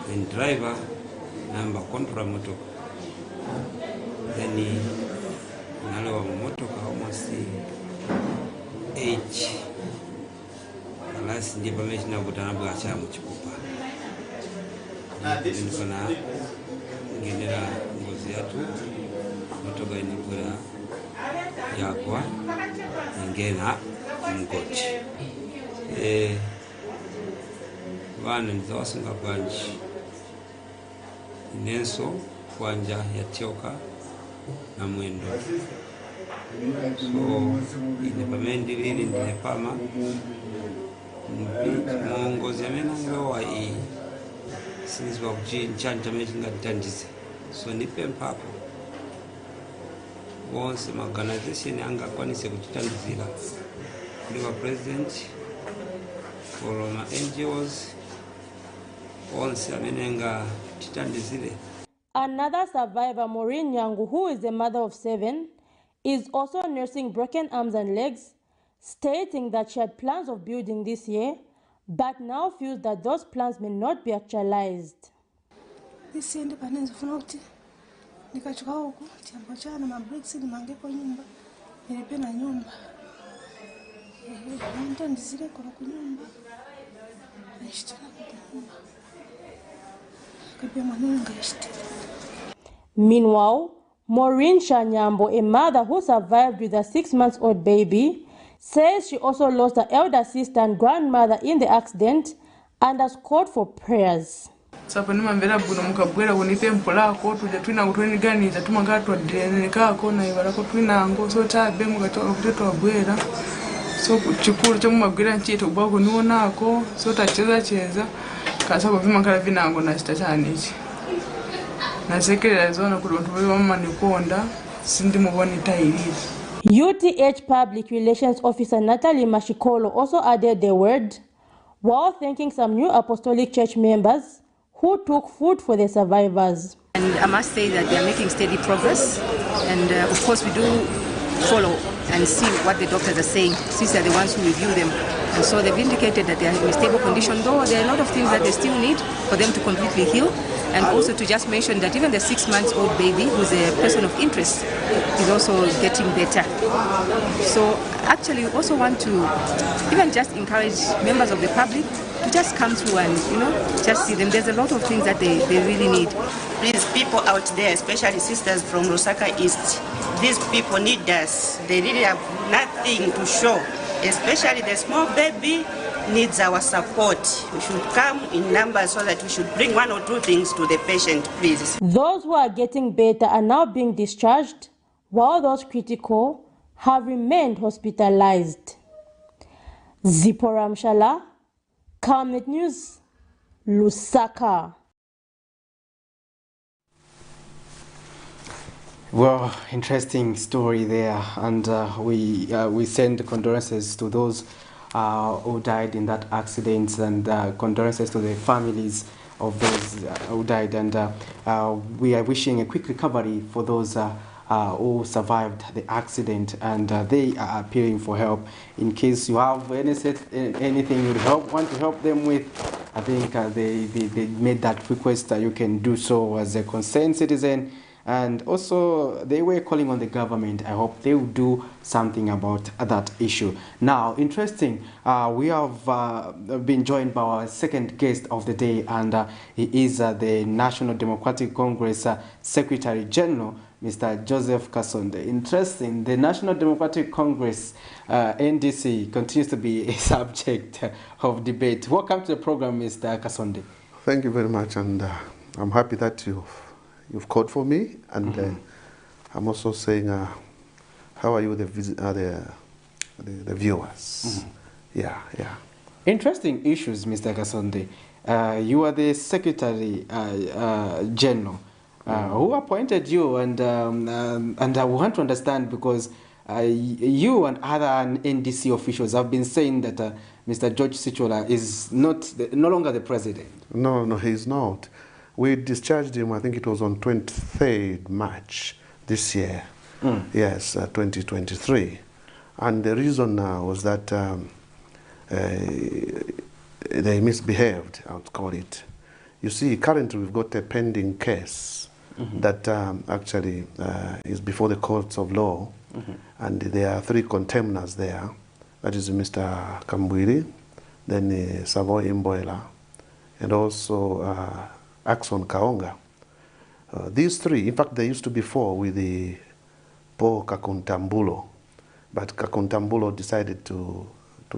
And driver number contra moto then nalewa moto ka almost age alasi ndipo meshina kutana bwacha muchikupa ndikona ngendera ngozi yatu motoka inigura yakwa ngena mgochi vana ndizawasunga bwanji inenso kwanja yatyoka na mwendo so ine pamendi lili ndine pama mwongozi amena ngewa ii sinizwa kuchi nchanja mechinga ditandize so nipe mpapo wonse organization anga kwanise kuchitandizira kuliwa president korona NGOs wonse amenenga chitandizire. Another survivor, Maureen Nyangu, who is a mother of 7, is also nursing broken arms and legs, stating that she had plans of building this year, but now feels that those plans may not be actualized. This year, independence of naughty. Nikachuka huku, tiambo chana, mabricks ni mangepo nyumba, nilipena nyumba. Ndizile kwa kunyumba. Nishitana kunyumba. Kipe mwanunga ishitana. Meanwhile, Maureen Shanyambo, a mother who survived with a 6-month-old baby, says she also lost her elder sister and grandmother in the accident and has called for prayers. Sapa nima mbela buno mukabwela kunipe mpola ko tuje twina kutweni gani zatuma gatwa dene kako na ibala ko twina ngo so tabe mugatoka kuteto abwela so chikuru cyo mumabwela nchito bwako nionako so tacheza kasa ko vima kala vinango na sitachanichi nasekelera zona kuti vantu vamama nikonda sindi muboni tairiri. UTH Public Relations Officer Natalie Mashikolo also added the word while thanking some new apostolic church members who took food for the survivors. And I must say that they are making steady progress, and of course we do follow and see what the doctors are saying, since they're the ones who review them. And so they've indicated that they are in a stable condition, though there are a lot of things that they still need for them to completely heal. And also to just mention that even the 6-month-old baby, who's a person of interest, is also getting better. So actually we also want to even just encourage members of the public to just come through and, just see them. There's a lot of things that they really need. Please, people out there, especially sisters from Lusaka East, these people need us. They really have nothing to show, especially the small baby needs our support. We should come in numbers so that we should bring 1 or 2 things to the patient, please. Those who are getting better are now being discharged, while those critical have remained hospitalized. Zipporah Mshala, Camnet News, Lusaka. Well, interesting story there, and we send condolences to those who died in that accident, and condolences to the families of those who died, and we are wishing a quick recovery for those who survived the accident, and they are appealing for help. In case you have anything you want to help them with, I think they made that request. You can do so as a concerned citizen. And also, they were calling on the government. I hope they will do something about that issue. Now, interesting, we have been joined by our second guest of the day, and he is the National Democratic Congress Secretary General, Mr. Joseph Kasonde. Interesting, the National Democratic Congress, NDC, continues to be a subject of debate. Welcome to the program, Mr. Kasonde. Thank you very much, and I'm happy that you've called for me, and I'm also saying, how are you, the viewers? Yeah. Interesting issues, Mr. Kasonde. You are the Secretary General. Who appointed you? And I want to understand, because you and other NDC officials have been saying that Mr. George Sichola is no longer the president. No, he's not. We discharged him, I think it was on 23rd March this year. Yes, 2023. And the reason was that they misbehaved, I would call it. You see, currently we've got a pending case that actually is before the courts of law, and there are 3 contemners there. That is Mr. Kambwiri, then Savoy Imboela, and also Axon Kaonga. These 3, in fact, there used to be 4 with the Paul Kakuntambulo, but Kakuntambulo decided to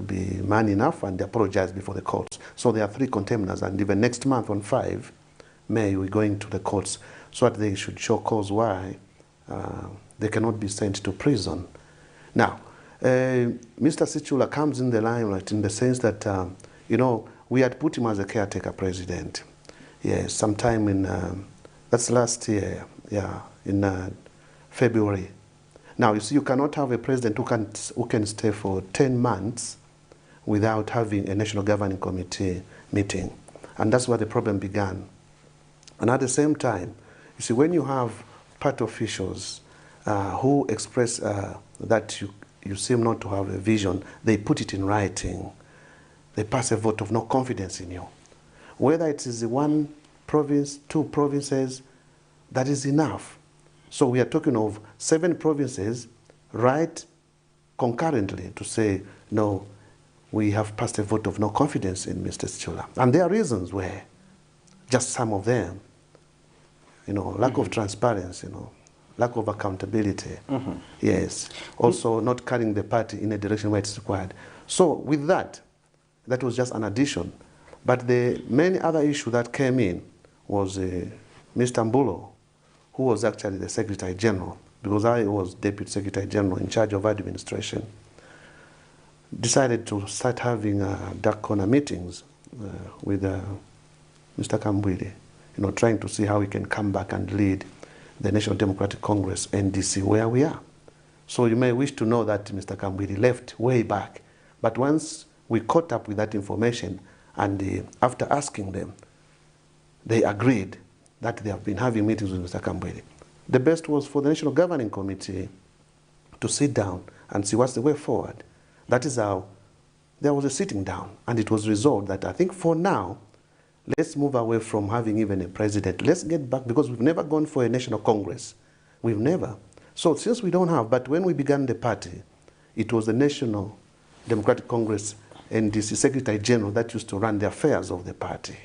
be man enough and apologized before the courts. So there are 3 contemners, and even next month on 5 May, we're going to the courts so that they should show cause why they cannot be sent to prison. Now, Mr. Sichula comes in the limelight in the sense that, we had put him as a caretaker president. Yes, sometime in, that's last year, in February. Now, you see, you cannot have a president who can stay for 10 months without having a National Governing Committee meeting. And that's where the problem began. And at the same time, you see, when you have party officials who express that you seem not to have a vision, they put it in writing. They pass a vote of no confidence in you. Whether it is 1 province, 2 provinces, that is enough. So we are talking of 7 provinces, right, concurrently to say, no, we have passed a vote of no confidence in Mr. Sichola. And there are reasons where, just some of them, lack of transparency, lack of accountability. Yes. Also not carrying the party in a direction where it's required. So with that was just an addition. But the main other issue that came in was Mr. Mbulo, who was actually the Secretary General, because I was Deputy Secretary General in charge of administration, decided to start having dark corner meetings with Mr. Kambwili, trying to see how we can come back and lead the National Democratic Congress, NDC, where we are. So you may wish to know that Mr. Kambwili left way back. But once we caught up with that information, and after asking them, they agreed that they have been having meetings with Mr. Kambwili. The best was for the National Governing Committee to sit down and see what's the way forward. That is how there was a sitting down, and it was resolved that I think for now, let's move away from having even a president. Let's get back, because we've never gone for a national congress. We've never. So since we don't have, but when we began the party, it was the National Democratic Congress NDC Secretary General that used to run the affairs of the party.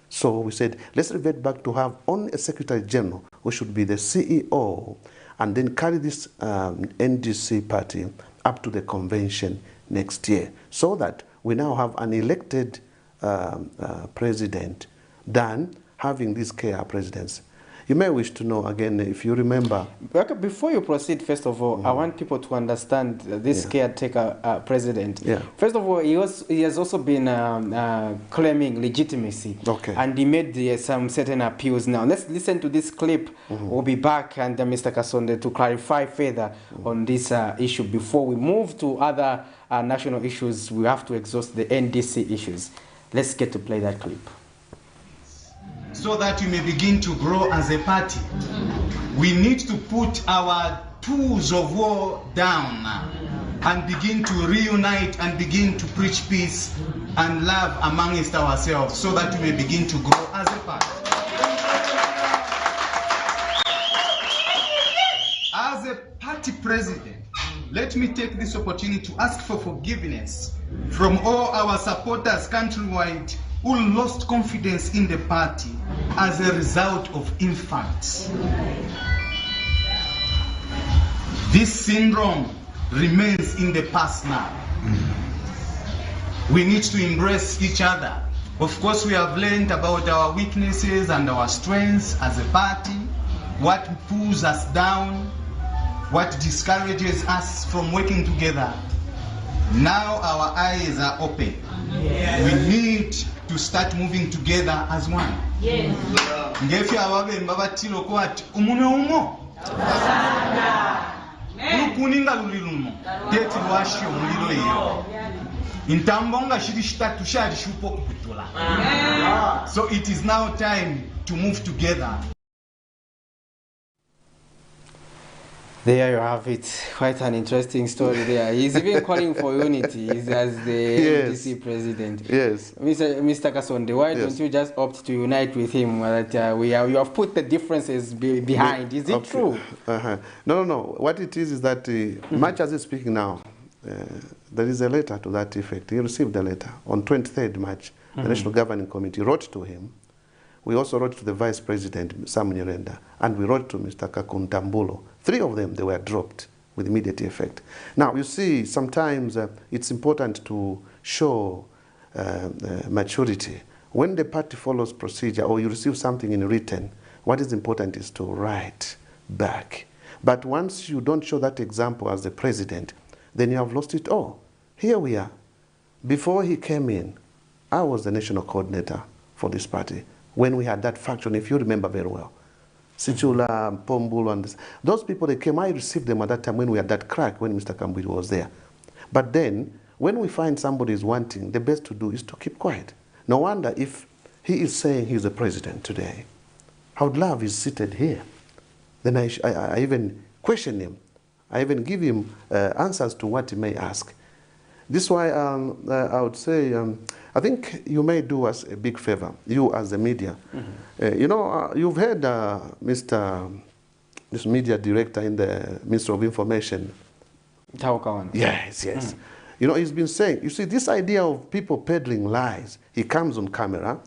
So we said, let's revert back to have only a Secretary General who should be the CEO and then carry this NDC party up to the convention next year, so that we now have an elected president than having these KR presidents. You may wish to know again, if you remember. Before you proceed, first of all, I want people to understand this caretaker president. First of all, he has also been claiming legitimacy. And he made some certain appeals. Now, let's listen to this clip. We'll be back, and Mr. Kasonde, to clarify further on this issue. Before we move to other national issues, we have to exhaust the NDC issues. Let's get to play that clip. So that we may begin to grow as a party, we need to put our tools of war down and begin to reunite and begin to preach peace and love amongst ourselves, so that we may begin to grow as a party. As a party president, let me take this opportunity to ask for forgiveness from all our supporters countrywide who lost confidence in the party as a result of infants. This syndrome remains in the past now. We need to embrace each other. Of course, we have learned about our weaknesses and our strengths as a party, what pulls us down, what discourages us from working together. Now our eyes are open. We need to start moving together as one. Ngefi awabe mbabatilo kwa ati umune umo ukuninga lulilumo teti washi umulilo iyo intambonga shirishitatu shari shupo kupitula. So it is now time to move together. There you have it. Quite an interesting story there. He's even calling for unity as the NDC president. Yes. Mr. Kasonde, why don't you just opt to unite with him? That you have put the differences behind. Is it true? No. What it is that much as he's speaking now, there is a letter to that effect. He received a letter on 23rd March. The National Governing Committee wrote to him. We also wrote to the Vice President, Sam Nyirenda, and we wrote to Mr. Kakuntambulo. 3 of them, they were dropped with immediate effect. Now, you see, sometimes it's important to show maturity. When the party follows procedure or you receive something in written, what is important is to write back. But once you don't show that example as the president, then you have lost it all. Here we are. Before he came in, I was the national coordinator for this party. When we had that faction, if you remember very well, Sichula, Pombulu, and those people, they came, I received them at that time when we had that crack, when Mr. Kambwili was there. But then, when we find somebody is wanting, the best to do is to keep quiet. No wonder if he is saying he's the president today, I would love he's seated here. Then I even question him. I even give him answers to what he may ask. This is why I would say, I think you may do us a big favor, you as the media. You know, you've heard this media director in the Ministry of Information. Yes. You know, he's been saying, you see, this idea of people peddling lies, he comes on camera,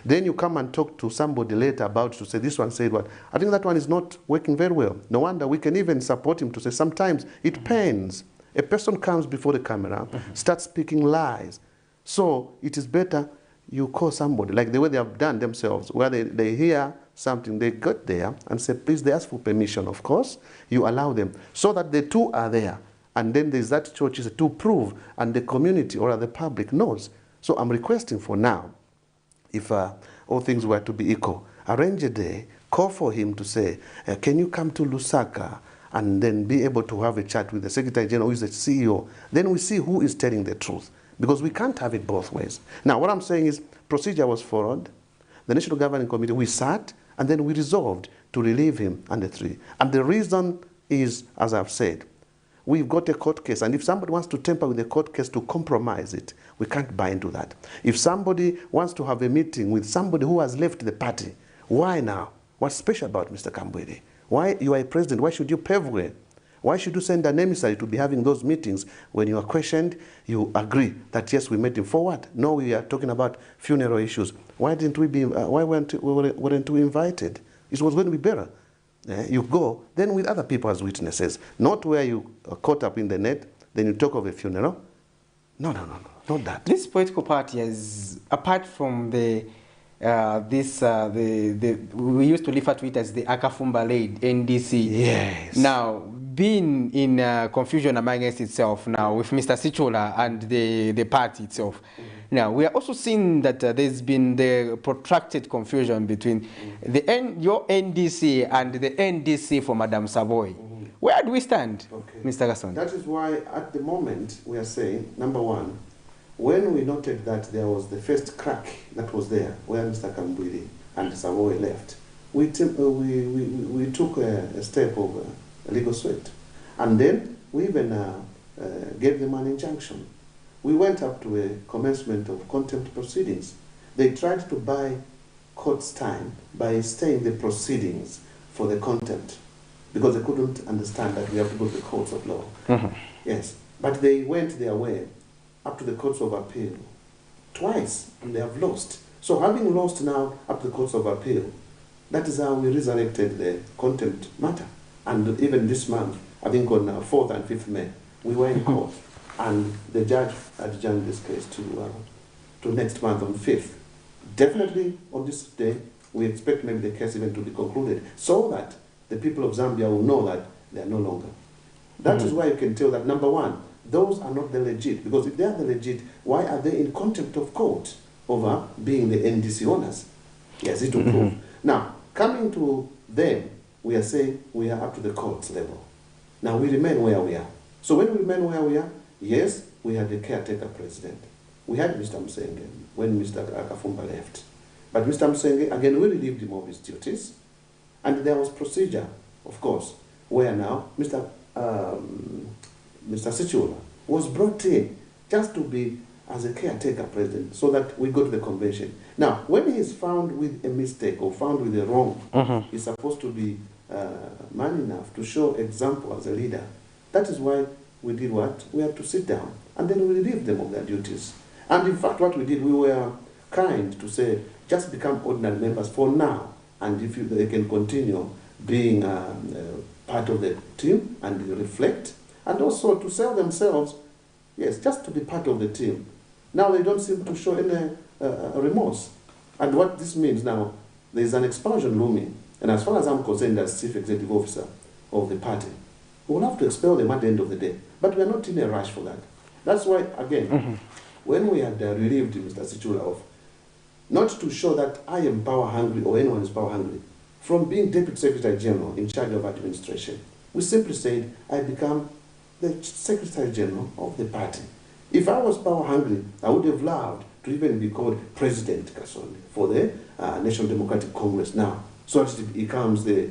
then you come and talk to somebody later about to say, this one said what. I think that one is not working very well. No wonder we can even support him to say, sometimes it pains. A person comes before the camera, starts speaking lies. So it is better you call somebody, like the way they have done themselves, where they hear something, they got there and say, please, they ask for permission, of course. You allow them, so that the two are there. And then there's that church is to prove, and the community or the public knows. So I'm requesting for now, if all things were to be equal, arrange a day, call for him to say, can you come to Lusaka? And then be able to have a chat with the Secretary General, who is the CEO. Then we see who is telling the truth. Because we can't have it both ways. Now, what I'm saying is, procedure was followed. The National Governing Committee, we sat, and then we resolved to relieve him and the 3. And the reason is, as I've said, we've got a court case. And if somebody wants to tamper with the court case to compromise it, we can't buy into that. If somebody wants to have a meeting with somebody who has left the party, why now? What's special about Mr. Kambwili? Why you are a president? Why should you pave way? Why should you send an emissary to be having those meetings when you are questioned, you agree that yes, we made him forward? No, we are talking about funeral issues. Why didn't we be? Why weren't we invited? It was going to be better. You go then with other people as witnesses, not where you are caught up in the net. Then you talk of a funeral. No, not that. This political party is, apart from the we used to refer to it as the Akafumba-led NDC. Yes. Now, being in confusion amongst itself now with Mr. Sichola and the party itself. Now, we are also seeing that there's been the protracted confusion between your NDC and the NDC for Madame Savoy. Where do we stand, Mr. Gasson? That is why at the moment we are saying, number one, when we noted that there was the first crack that was there, where Mr. Kambwili and Savoy left, we took a step of a legal suit. And then we even gave them an injunction. We went up to a commencement of contempt proceedings. They tried to buy court's time by staying the proceedings for the contempt, because they couldn't understand that we have to go to the courts of law. Yes, but they went their way up to the courts of appeal twice, and they have lost. So having lost now up to the courts of appeal, that is how we resurrected the contempt matter. And even this month, I think on 4th and 5th May, we were in court, and the judge adjourned this case to next month on 5th. Definitely on this day, we expect maybe the case even to be concluded, so that the people of Zambia will know that they are no longer. That is why you can tell that, number one, those are not the legit, because if they are the legit, why are they in contempt of court over being the NDC owners? Yes, it will prove. Now, coming to them, we are saying we are up to the courts level. Now, we remain where we are. So when we remain where we are, yes, we had the caretaker president. We had Mr. Msenge when Mr. Akafumba left. But Mr. Msenge, again, we relieved him of his duties. And there was procedure, of course, where now Mr. Sichola was brought in just to be as a caretaker president so that we go to the convention. Now, when he is found with a mistake or found with a wrong, he's supposed to be man enough to show example as a leader. That is why we did what? We had to sit down and then we relieved them of their duties. And in fact, what we did, we were kind to say, just become ordinary members for now. And if they can continue being part of the team and reflect, and also to sell themselves, yes, just to be part of the team. Now they don't seem to show any remorse. And what this means now, there is an expulsion looming. And as far as I'm concerned as Chief Executive Officer of the party, we will have to expel them at the end of the day. But we are not in a rush for that. That's why, again, when we had relieved Mr. Sichola of, not to show that I am power hungry or anyone is power hungry, from being Deputy Secretary General in charge of administration, we simply said, I become the Secretary General of the party. If I was power hungry, I would have loved to even be called President Kasonde for the National Democratic Congress now. So that it becomes the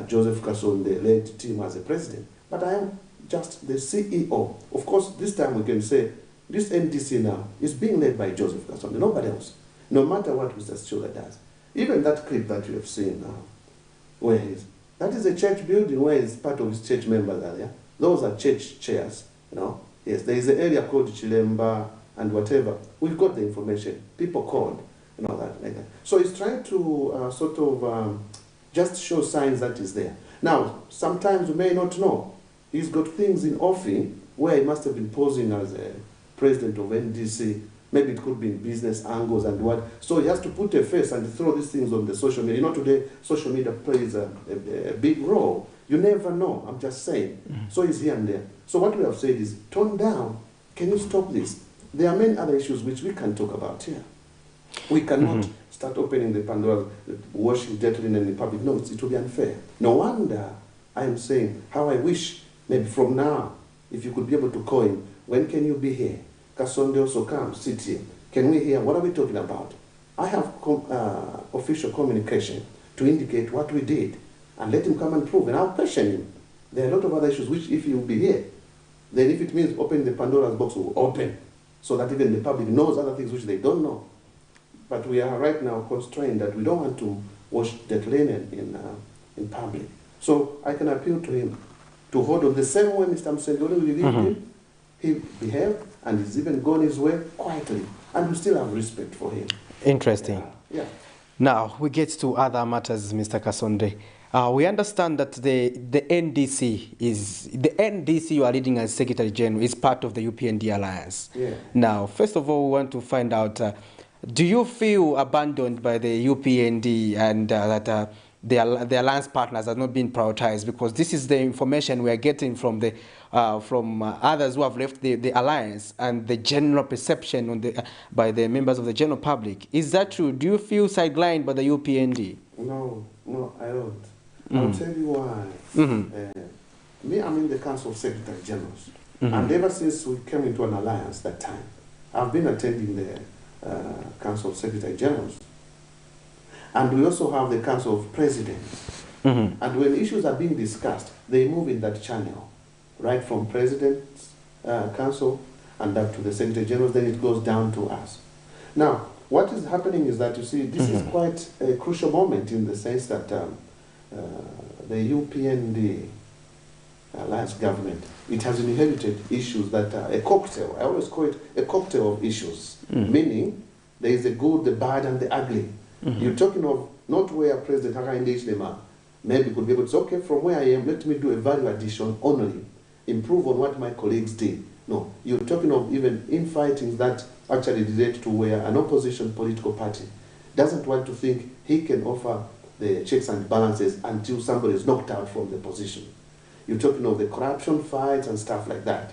Joseph Kasonde-led team as a president. But I am just the CEO. Of course, this time we can say, this NDC now is being led by Joseph Kasonde, nobody else. No matter what Mr. Sichola does. Even that clip that you have seen now, where he is, that is a church building where he's part of his church members are there. Those are church chairs, you know. Yes, there is an area called Chilemba and whatever. We've got the information. People called, you know, that like that. So he's trying to just show signs that he's there. Now, sometimes you may not know. He's got things in offing where he must have been posing as a president of NDC. Maybe it could be in business angles and what. So he has to put a face and throw these things on the social media. You know, today, social media plays a big role. You never know, I'm just saying. So he's here and there. So what we have said is, tone down. Can you stop this? There are many other issues which we can talk about here. We cannot start opening the Pandora, washing dirty linen in public. No, it will be unfair. No wonder I am saying how I wish, maybe from now, if you could be able to call him, when can you be here? Kasonde also come, sit here. Can we hear, what are we talking about? I have official communication to indicate what we did, and let him come and prove, and I'll question him. There are a lot of other issues which, if he will be here, then if it means opening the Pandora's box, will open, so that even the public knows other things which they don't know. But we are right now constrained that we don't want to wash that linen in public. So I can appeal to him to hold on the same way Mr. Msendole relieved him. He behaved and he's even gone his way quietly. And we still have respect for him. Interesting. Yeah. Now, we get to other matters, Mr. Kasonde. We understand that the NDC you are leading as Secretary General is part of the UPND alliance. Yeah. Now, first of all, we want to find out, do you feel abandoned by the UPND and that the alliance partners are not being prioritized? Because this is the information we are getting from the others who have left the alliance and the general perception on by the members of the general public. Is that true? Do you feel sidelined by the UPND? No, I don't. I'll tell you why. Me, I'm in the Council of Secretary Generals. And ever since we came into an alliance that time, I've been attending the Council of Secretary Generals. And we also have the Council of Presidents. And when issues are being discussed, they move in that channel, right from President's Council and up to the Secretary Generals, then it goes down to us. Now, what is happening is that, you see, this is quite a crucial moment in the sense that the UPND alliance government, it has inherited issues that are a cocktail. I always call it a cocktail of issues, meaning there is the good, the bad, and the ugly. You're talking of not where President Hakainde Hichilema maybe could be able to say, okay, from where I am, let me do a value addition only, improve on what my colleagues did. No, you're talking of even infighting that actually relate to where an opposition political party doesn't want to think he can offer the checks and balances until somebody is knocked out from the position. You're talking of the corruption fights and stuff like that.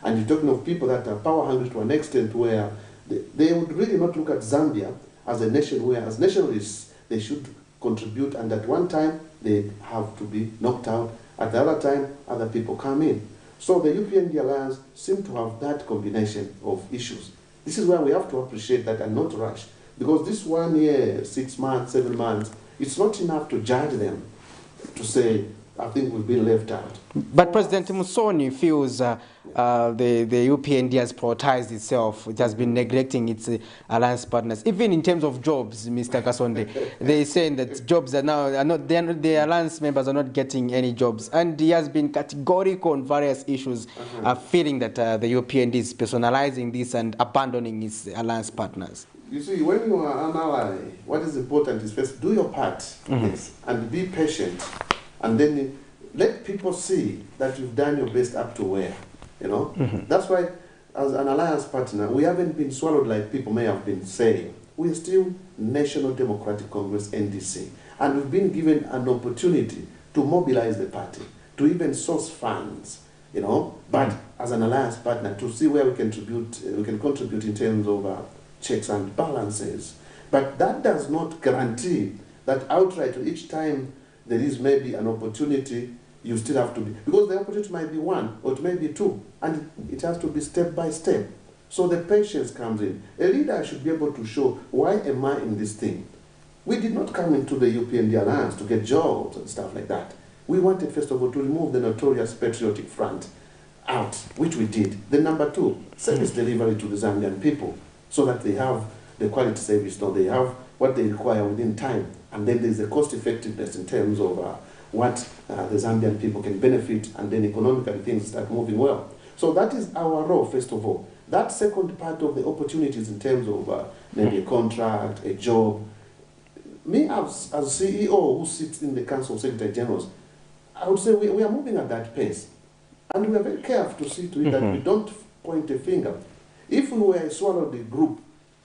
And you're talking of people that are power hungry to an extent where they would really not look at Zambia as a nation where, as nationalists, they should contribute, and at one time they have to be knocked out, at the other time other people come in. So the UPND Alliance seem to have that combination of issues. This is why we have to appreciate that and not rush, because this 1 year, 6 months, 7 months, it's not enough to judge them, to say, I think we've been left out. But President Musoni feels the UPND has prioritized itself. It has been neglecting its alliance partners, even in terms of jobs, Mr. Kasonde. They're saying that jobs are now, the alliance members are not getting any jobs. And he has been categorical on various issues, feeling that the UPND is personalizing this and abandoning its alliance partners. You see, when you are an ally, what is important is first do your part, yes, and be patient. And then let people see that you've done your best up to where, you know. That's why, as an alliance partner, we haven't been swallowed like people may have been saying. We're still National Democratic Congress, NDC. And we've been given an opportunity to mobilize the party, to even source funds, you know. But as an alliance partner, to see where we can contribute in terms of checks and balances. But that does not guarantee that outright each time there is maybe an opportunity, you still have to be, because the opportunity might be one or it may be two, and it has to be step by step. So the patience comes in. A leader should be able to show, why am I in this thing? We did not come into the UPND Alliance to get jobs and stuff like that. We wanted, first of all, to remove the notorious patriotic front out, which we did. Then number two, service delivery to the Zambian people, so that they have the quality service, so they have what they require within time. And then there's the cost effectiveness in terms of what the Zambian people can benefit, and then economically things start moving well. So that is our role, first of all. That second part of the opportunities in terms of maybe a contract, a job. Me as CEO who sits in the Council of Secretary Generals, I would say we are moving at that pace. And we are very careful to see to it that we don't point a finger. If we were a swallowed group,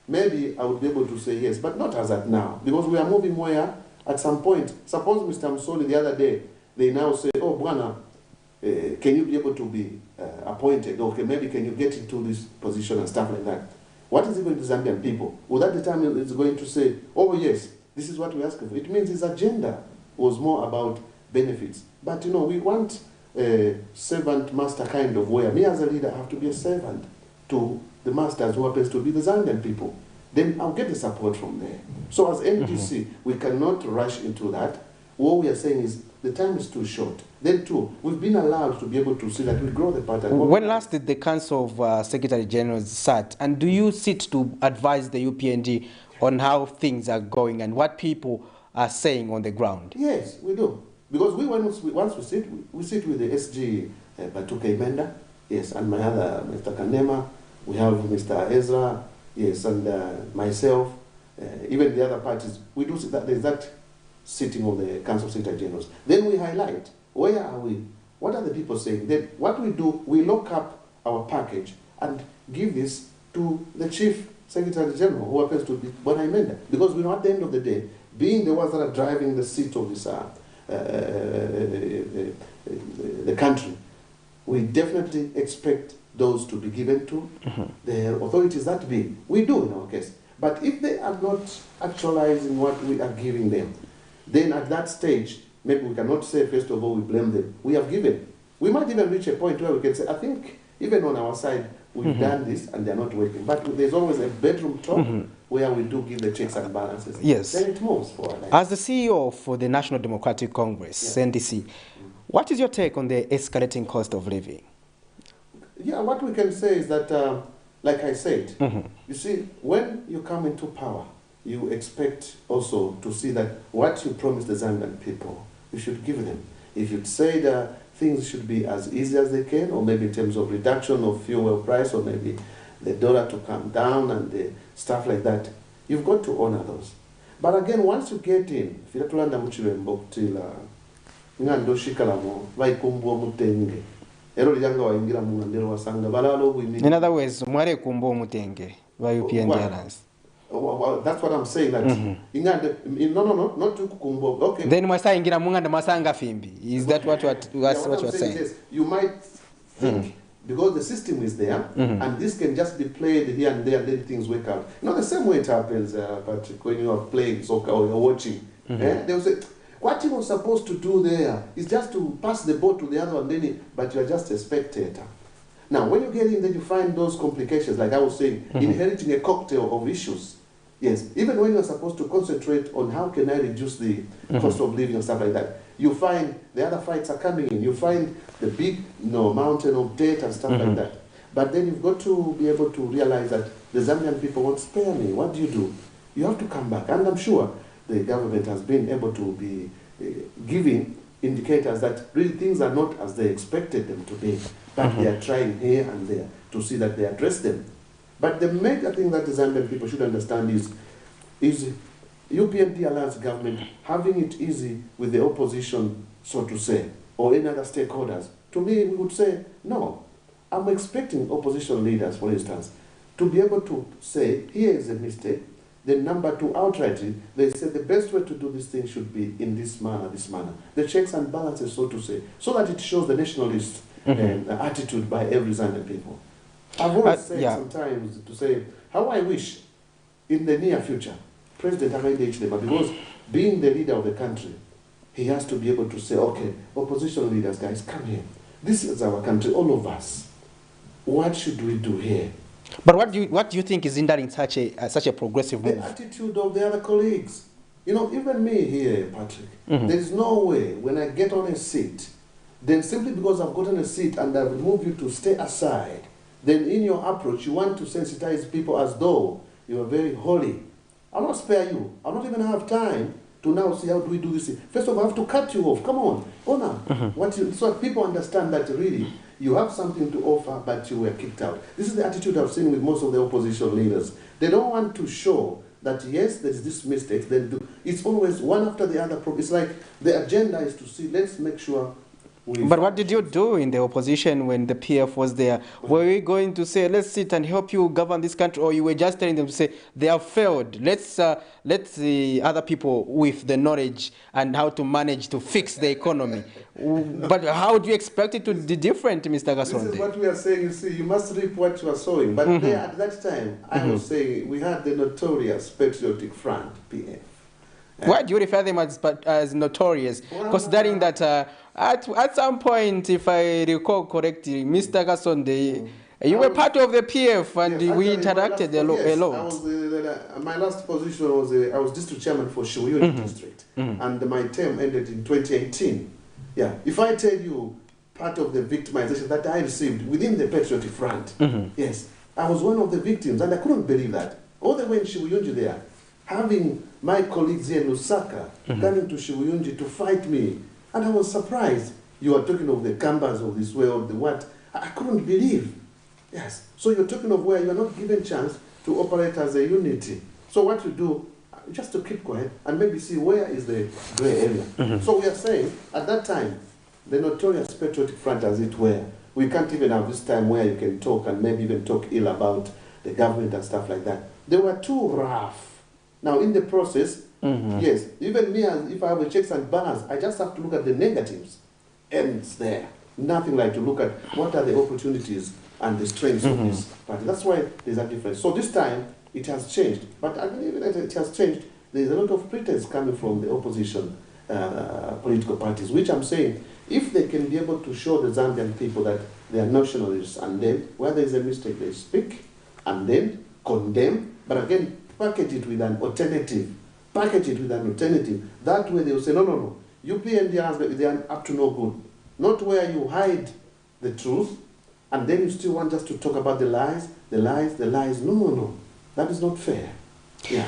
maybe I would be able to say yes, but not as at now, because we are moving where at some point, suppose Mr. Musoni the other day, they now say, oh, Bwana, can you be able to be appointed? Okay, maybe can you get into this position and stuff like that? What is it going to Zambian people? Will that determine it's going to say, oh yes, this is what we ask for? It means his agenda was more about benefits. But you know, we want a servant-master kind of way. Me as a leader, I have to be a servant to the masters who happens to be the Zambian people. Then I'll get the support from there. So as NDC, we cannot rush into that. What we are saying is the time is too short. Then too, we've been allowed to be able to see that we grow the party. When last did the Council of Secretary Generals sat, and do you sit to advise the UPND on how things are going and what people are saying on the ground? Yes, we do. Because once we sit with the SG Batuke Menda, yes, and my other, Mr. Kanema, we have Mr. Ezra, yes, and myself, even the other parties, we do that, the exact sitting of the Council of Secretary Generals. Then we highlight, where are we? What are the people saying? Then what we do, we lock up our package and give this to the Chief Secretary General, who happens to be Bwana Menda. Because we know at the end of the day, being the ones that are driving the seat of this, the country, we definitely expect those to be given to the authorities that be. We do in our case. But if they are not actualizing what we are giving them, then at that stage, maybe we cannot say, first of all, we blame them. We have given. We might even reach a point where we can say, I think, even on our side, we've done this and they're not working. But there's always a bedroom talk where we do give the checks and balances. Yes. Then it moves forward. As the CEO for the National Democratic Congress, NDC, what is your take on the escalating cost of living? Yeah, what we can say is that, like I said, you see, when you come into power, you expect also to see that what you promised the Zambian people, you should give them. If you say that things should be as easy as they can, or maybe in terms of reduction of fuel price, or maybe the dollar to come down and the stuff like that, you've got to honor those. But again, once you get in, in other words, mware kumbo mutenge by UPN Alliance. Well, that's what I'm saying. That no, not to kumbo. Okay. Then mwasa ingira munga masanga fimbi. Is that what you're saying? Yes, you might think because the system is there, and this can just be played here and there, and then things work out. You know, the same way it happens, Patrick, when you are playing soccer or you're watching. They will say, what you were supposed to do there is just to pass the ball to the other one, but you're just a spectator. Now, when you get in, then you find those complications, like I was saying, inheriting a cocktail of issues. Yes, even when you're supposed to concentrate on how can I reduce the cost of living and stuff like that, you find the other fights are coming in. You find the big mountain of debt and stuff like that. But then you've got to be able to realize that the Zambian people won't spare me. What do? You have to come back. And I'm sure the government has been able to be giving indicators that really things are not as they expected them to be. But they are trying here and there to see that they address them. But the major thing that the Zambian people should understand is UPND Alliance government having it easy with the opposition, so to say, or any other stakeholders. To me, we would say, no. I'm expecting opposition leaders, for instance, to be able to say, here is a mistake. Then number two, outrightly, they said the best way to do this thing should be in this manner, The checks and balances, so to say, so that it shows the nationalist attitude by every Zambian people. I've always said sometimes to say how I wish in the near future President Hakainde Hichilema, because being the leader of the country, he has to be able to say, okay, opposition leaders, guys, come here. This is our country, all of us. What should we do here? But what do you think is hindering such a progressive move? The attitude of the other colleagues. You know, even me here, Patrick, there is no way when I get on a seat, then simply because I've gotten a seat and I've moved you to stay aside, then in your approach, you want to sensitize people as though you are very holy. I'll not spare you. I'll not even have time to now see how do we do this. First of all, I have to cut you off. Come on, honor. So people understand that really you have something to offer, but you were kicked out. This is the attitude I've seen with most of the opposition leaders. They don't want to show that, yes, there is this mistake. It's always one after the other. It's like the agenda is to see, let's make sure. But what did you do in the opposition when the PF was there? Were we going to say, let's sit and help you govern this country, or you were just telling them to say, they have failed, let's the other people with the knowledge and how to manage to fix the economy? But how do you expect it to be different, Mr. Gasonde? This is what we are saying, you see, you must reap what you are sowing. But there, at that time, I was saying, we had the notorious Patriotic Front, PF. Why do you refer them as notorious? Considering that at some point, if I recall correctly, Mr. Gasonde, you were part of the PF and we interacted a lot. My last position was I was district chairman for Shiwuyuni district, and my term ended in 2018. Yeah, if I tell you part of the victimization that I received within the Patriotic Front, yes, I was one of the victims, and I couldn't believe that. All the way in Shiwuyuni there, having my colleagues here in Lusaka coming to Shiwuyuni to fight me And I was surprised. You are talking of the Kambas of this world, the what? I couldn't believe. Yes. So you're talking of where you are not given chance to operate as a unity. So what you do, just to keep quiet and maybe see where is the gray area. So we are saying, at that time, the notorious Patriotic Front, as it were, we can't even have this time where you can talk and maybe even talk ill about the government and stuff like that. They were too rough. Now, in the process, yes, even me, if I have a checks and balance, I just have to look at the negatives. And it's there. Nothing like to look at what are the opportunities and the strengths of this party. That's why there's a difference. So this time, it has changed. But I believe that it has changed. There's a lot of pretense coming from the opposition political parties, which I'm saying, if they can be able to show the Zambian people that they are nationalists, and then where there is a mistake, they speak, and then condemn, but again, package it with an alternative. Package it with an alternative. That way they will say, no, no, no. UPND, they are up to no good. Not where you hide the truth, and then you still want us to talk about the lies, the lies, the lies. No, no, no. That is not fair. Yeah.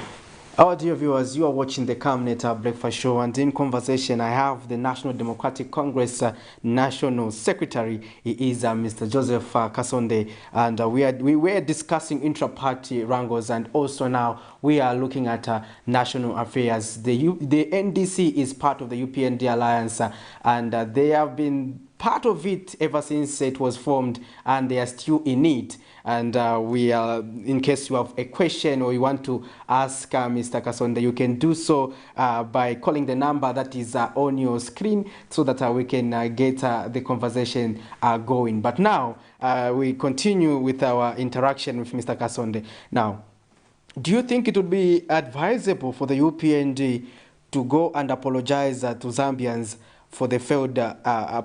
Our dear viewers, you are watching the Camnet Breakfast Show, and in conversation I have the National Democratic Congress National Secretary. He is Mr. Joseph Kasonde, and we were discussing intra-party wrangles, and also now we are looking at national affairs. The NDC is part of the UPND Alliance, and they have been part of it ever since it was formed, and they are still in it. And we are, in case you have a question or you want to ask Mr. Kasonde, you can do so by calling the number that is on your screen, so that we can get the conversation going. But now we continue with our interaction with Mr. Kasonde. Now, do you think it would be advisable for the UPND to go and apologize to Zambians for the failed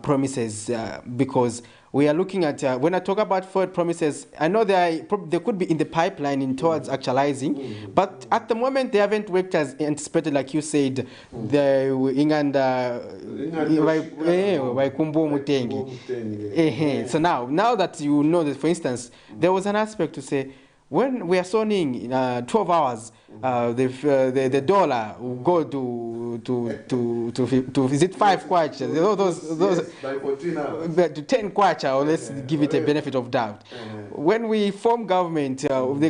promises? Because we are looking at, when I talk about failed promises, I know they could be in the pipeline in towards actualizing, but at the moment they haven't worked as anticipated, like you said. So now that you know that, for instance, there was an aspect to say, when we are zoning 12 hours, the dollar will go to visit 5 kwacha, those by 14 hours. to 10 kwacha, or let's give it a benefit of doubt. When we form government, the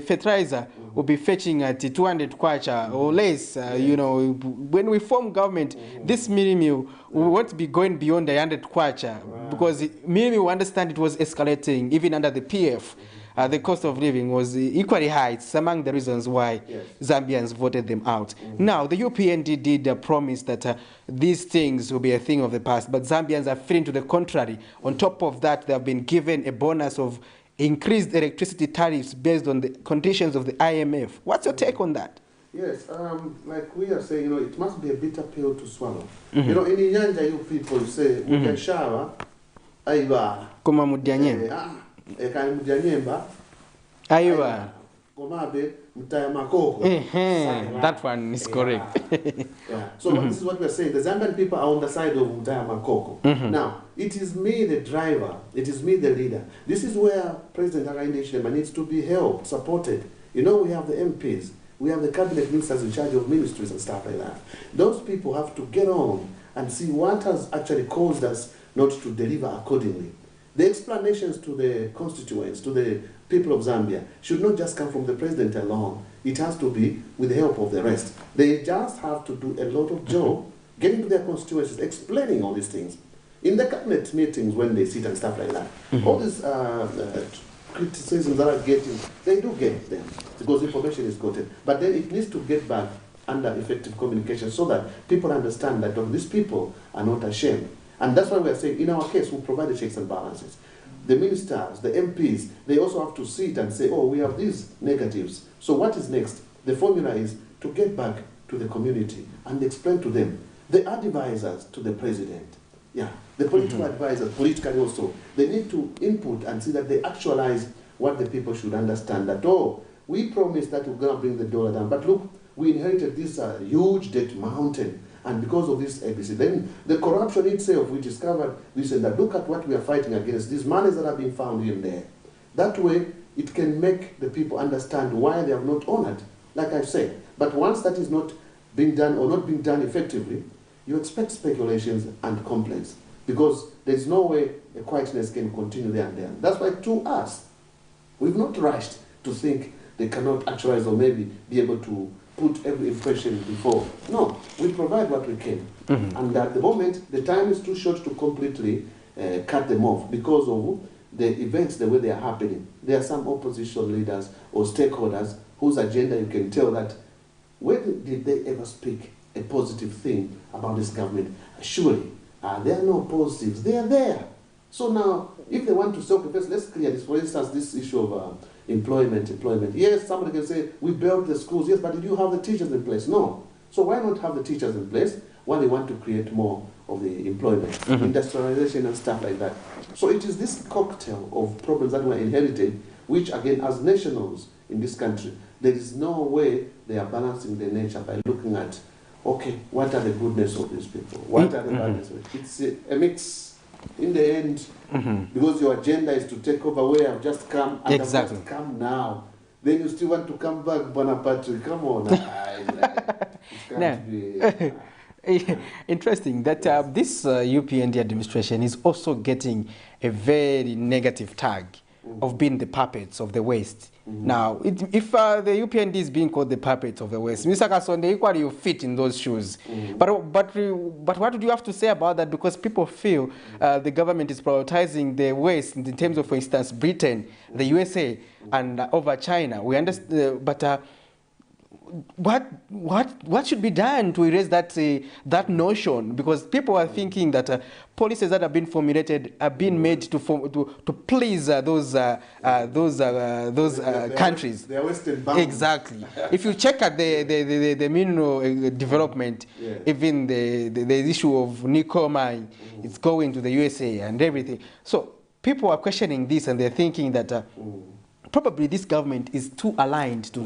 fertilizer will be fetching at 200 kwacha or less. You know, when we form government, this mini meal won't be going beyond the 100 kwacha, because mini meal, understand, it was escalating even under the PF. The cost of living was equally high. It's among the reasons why Zambians voted them out. Now, the UPND did promise that these things will be a thing of the past, but Zambians are feeling to the contrary. On top of that, they have been given a bonus of increased electricity tariffs based on the conditions of the IMF. What's your take on that? Yes, like we are saying, you know, it must be a bitter pill to swallow. You know, in Inyanja, you people say, we can shower, aiba. Kuma mudianyemba. Aiwa. That one is correct. So this is what we are saying. The Zambian people are on the side of Mutaya Makoko. Now, it is me, the driver. It is me, the leader. This is where President Hakainde needs to be helped, supported. You know, we have the MPs. We have the cabinet ministers in charge of ministries and stuff like that. Those people have to get on and see what has actually caused us not to deliver accordingly. The explanations to the constituents, to the people of Zambia, should not just come from the president alone. It has to be with the help of the rest. They just have to do a lot of job getting to their constituencies, explaining all these things. In the cabinet meetings, when they sit and stuff like that, all these criticisms that are getting, they do get them, because information is gotten. But then it needs to get back under effective communication, so that people understand that these people are not ashamed. And that's why we are saying, in our case, we'll provide the checks and balances. The ministers, the MPs, they also have to sit and say, oh, we have these negatives. So what is next? The formula is to get back to the community and explain to them. The advisors to the president, the political advisors, politically also, they need to input and see that they actualize what the people should understand. That, oh, we promised that we're going to bring the dollar down, but look, we inherited this huge debt mountain. And because of this ABC, then the corruption itself, we discovered this and that. Look at what we are fighting against, these monies that are being found in there. That way, it can make the people understand why they have not honored, like I said. But once that is not being done or not being done effectively, you expect speculations and complaints because there's no way a quietness can continue there and there. That's why to us, we've not rushed to think they cannot actualize or maybe be able to put every information before. No, we provide what we can. And at the moment, the time is too short to completely cut them off because of the events, the way they are happening. There are some opposition leaders or stakeholders whose agenda you can tell that when did they ever speak a positive thing about this government? Surely, there are no positives. They are there. So now, if they want to say, okay, first let's clear this. For instance, this issue of employment. Yes, somebody can say, we built the schools. Yes, but did you have the teachers in place? No. So why not have the teachers in place when they want to create more of the employment, industrialization and stuff like that? So it is this cocktail of problems that were inherited, which again, as nationals in this country, there is no way they are balancing their nature by looking at, okay, what are the goodness of these people? What are the badness of it? It's a mix. In the end, because your agenda is to take over where I've just come, and I've just come now. Then you still want to come back, Bonapatrick. Come on. Interesting that this UPND administration is also getting a very negative tag of being the puppets of the West. Now, if the UPND is being called the puppet of the West, Mr. Kasonde, equally you fit in those shoes. But what do you have to say about that? Because people feel the government is prioritizing the West in terms of, for instance, Britain, the USA, and over China. We understand, but what should be done to erase that notion? Because people are thinking that policies that have been formulated are being made to please those countries. They are Western bound. Exactly. If you check at the mineral development, even the issue of nickel mine, it's going to the USA and everything. So people are questioning this and they're thinking that probably this government is too aligned to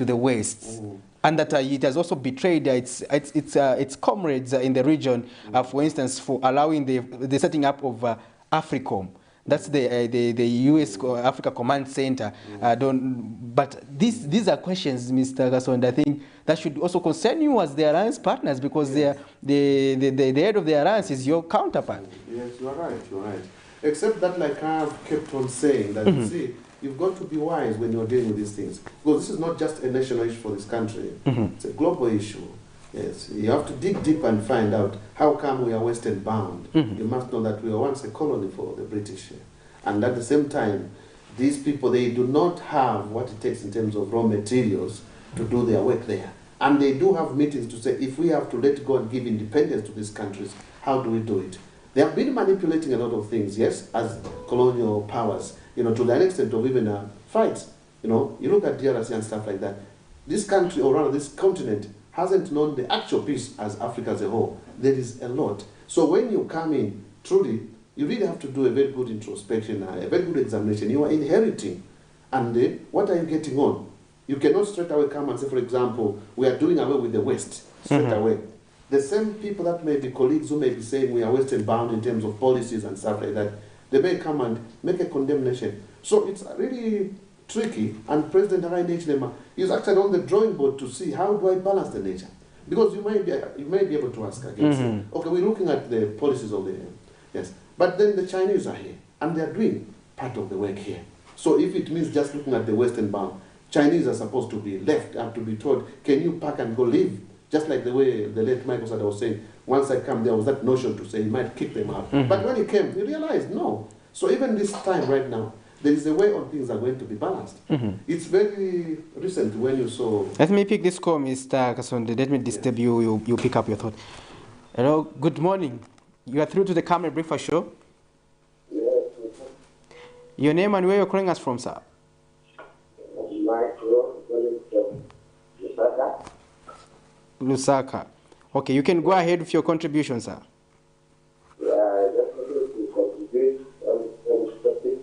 the West, and that it has also betrayed its comrades in the region. For instance, for allowing the setting up of AFRICOM. That's the U.S. Africa Command Center. But these are questions, Mr. Gasonde, I think that should also concern you as the alliance partners, because the head of the alliance is your counterpart. Yes, you're right. Except that, like I've kept on saying, that you see, you've got to be wise when you're dealing with these things. Because this is not just a national issue for this country. It's a global issue. Yes, you have to dig deep and find out how come we are Western bound. You must know that we were once a colony for the British. And at the same time, these people, they do not have what it takes in terms of raw materials to do their work there. And they do have meetings to say, if we have to let go and give independence to these countries, how do we do it? They have been manipulating a lot of things, yes, as colonial powers, to the extent of even fights. You look at DRC and stuff like that. This country, or rather this continent, hasn't known the actual peace as Africa as a whole. There is a lot. So when you come in, truly, you really have to do a very good introspection, a very good examination. You are inheriting. And what are you getting on? You cannot straight away come and say, for example, we are doing away with the West, straight away. The same people that may be colleagues who may be saying we are Western bound in terms of policies and stuff like that, they may come and make a condemnation. So it's really tricky, and President Haile Hichilema is actually on the drawing board to see how do I balance the nature. Because you may be able to ask again, say, okay, we're looking at the policies of the, yes, but then the Chinese are here, and they're doing part of the work here. So if it means just looking at the Western bound, Chinese are supposed to be left and to be told, can you pack and go live? Just like the way the late Michael Sada was saying, once I come, there was that notion to say he might kick them out. But when he came, he realized, no. So even this time right now, there is a way on things are going to be balanced. It's very recent when you saw... Let me pick this call, Mr. Kasonde. Let me disturb you. You pick up your thought. Hello, good morning. You are through to the Camnet Breakfast Show. Yes. Your name and where you're calling us from, sir? Lusaka. Okay, you can go ahead with your contribution, sir. Yeah, I just wanted to contribute on this topic.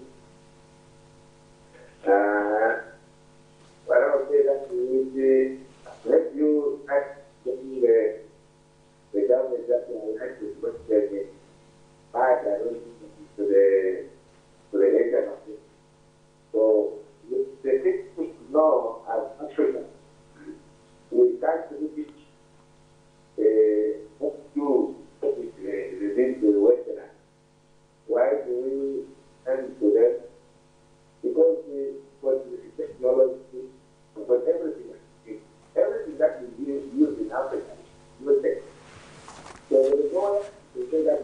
What I would say that we need let you act the government that will act with what they back to the nation of it. So the thing to know as Africans, we can't really what to do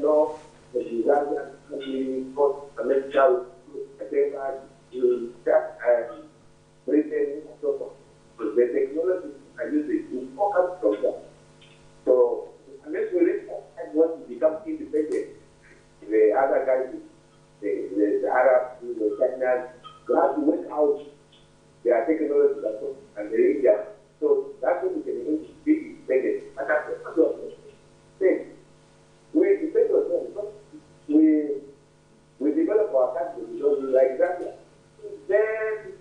know the Uganda country got a medical, I think you start Britain and so forth. But the technology I use it is focused from that. So unless we reach and want to become independent, the other guys, the Arabs, the Chinese, you have to work out their technology and the India. So that's when we can be independent. And that's what thing. We depend on them. We develop our country because we like that. Then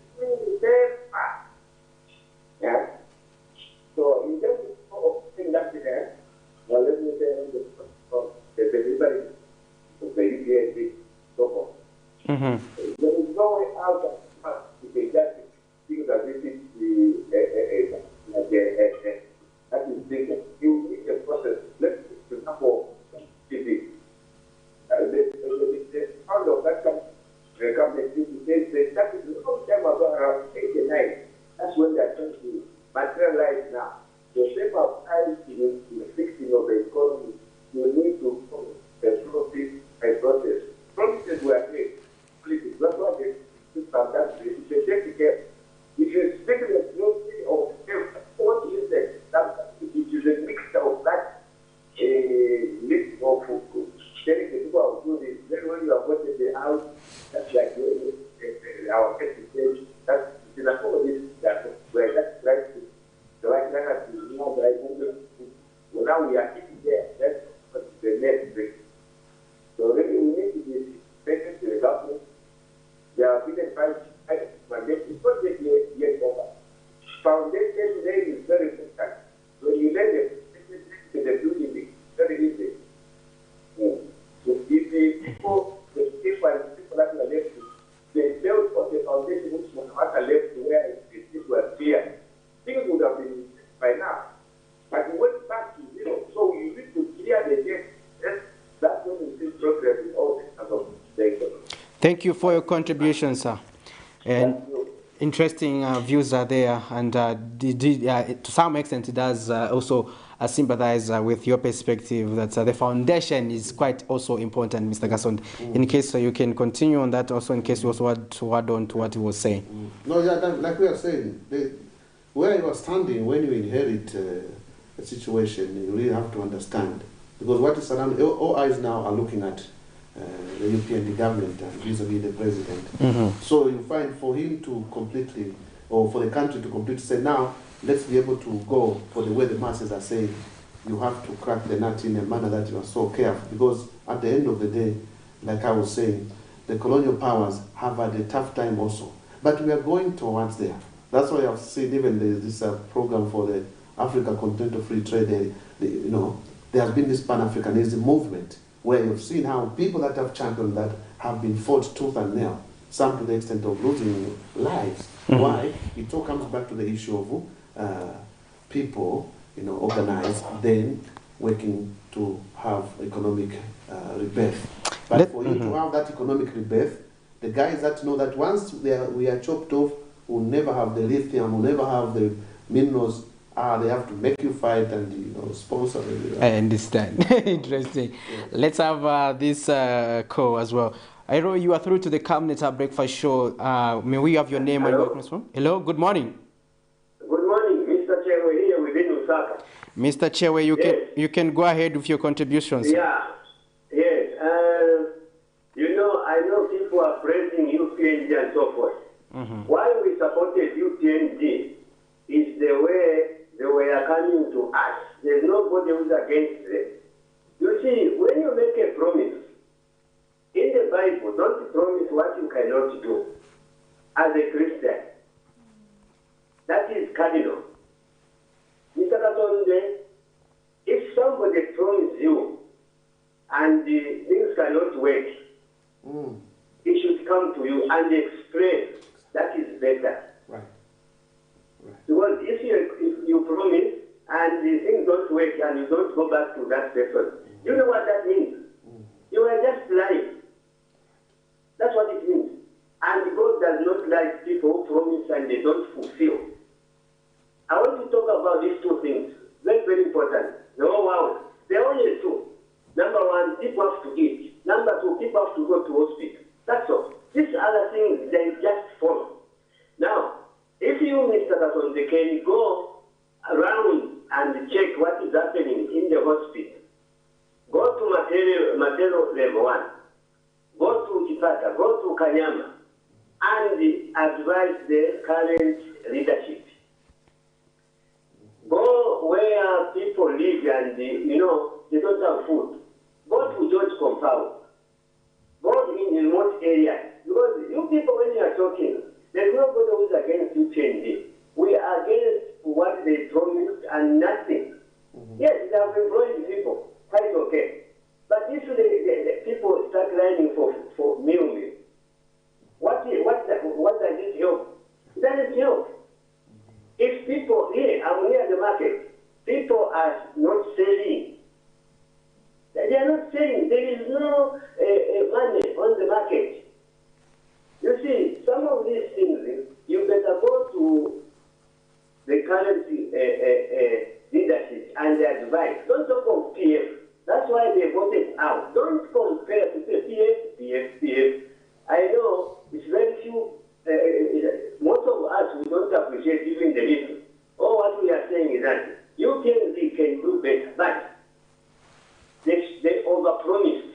fast. Yeah. So in terms of things that we have, well, let me say the delivery of the UPA so forth. There is no way out of it. You can just think that this is that is big. You need a process. Let's, for example, TV. The sound of that Camnet they started a long time ago, around 89. That's when they are trying to materialize now. The shape of time in the fixing of the economy, you need to follow the process. Promises were made. Please, that's what they do from that. If you take care, if you speak the closely of what you say, that it is a mixture of that, a mix of telling the people how to do this. Then when you are voted the house, that's like our stage. That's in a whole this that where that's right. The right now has to know the right. Well, now we are sitting there. That's the next thing. So really, we need to be patient to the government. They are given 5 mandates. It's not yet over. Foundation today is very important. When you let the building, it's very easy. So if the people that are left, they built on the foundation which was not left where the people were clear, things would have been by now. But we went back to zero. So you need to clear the debt. That's when we see progress in all things of the economy. Thank you for your contribution, sir. And interesting views are there, and to some extent it does also sympathize with your perspective that the foundation is quite also important, Mr. Gasson. In case you can continue on that, also in case you also want to add on to what he was saying. No, yeah, like we are saying, where you are standing when you inherit a situation, you really have to understand. Because what is around, all eyes now are looking at the European government and vis-a-vis the president. So you find for him to completely, or for the country to completely say, now let's be able to go for the way the masses are saying, you have to crack the nut in a manner that you are so careful. Because at the end of the day, like I was saying, the colonial powers have had a tough time also. But we are going towards there. That's why I've seen even this program for the Africa Continental Free Trade, there has been this Pan-Africanism movement where you've seen how people that have championed that have been fought tooth and nail, some to the extent of losing lives. Why? It all comes back to the issue of people, organized, then working to have economic rebirth. But for you to have that economic rebirth, the guys that know that once we are chopped off, we'll never have the lithium, we'll never have the minerals. They have to make you fight and sponsor. I understand. Interesting. Yeah. Let's have this call as well. Iro, you are through to the Camnet Breakfast Show. May we have your name and where you come from? Hello. Good morning. Good morning, Mr. Chewe here within Osaka. Mr. Chewe, you can go ahead with your contributions. Yeah. Yes. I know people are praising UPND and so forth. Why we supported UPND is the way they were coming to us. There's nobody who's against them. You see, when you make a promise, in the Bible, don't promise what you cannot do. As a Christian, that is cardinal. Mr. Katonde, if somebody promises you and things cannot work, it should come to you and explain. That is better. Right. Because if you promise and the things don't work and you don't go back to that person, you know what that means? You are just lying. That's what it means. And God does not like people who promise and they don't fulfill. I want to talk about these two things. Very, very important. The whole world. There are only two. Number one, people have to eat. Number two, people have to go to hospital. That's all. These other things, they just follow. Now, if you, Mr. Kasonde, can go around and check what is happening in the hospital, go to Matero level 1, go to Chipata, go to Kanyama, and advise the current leadership. Go where people live and, they don't have food. Go to George Compound. Go in remote areas. Because you people, when you are talking, there's nobody who is against you changing. We are against what they promised and nothing. Yes, they have employed people. Quite okay. But if the people start lining for meal, what does it help? It doesn't help. If people here, I'm near the market, people are not selling. They are not selling. There is no money on the market. You see, some of these things, you better go to the current leadership and advise. Don't talk of PF. That's why they voted out. Don't compare to PF. I know it's very few, most of us, we don't appreciate even the little. All what we are saying is that you can do better, but they overpromised.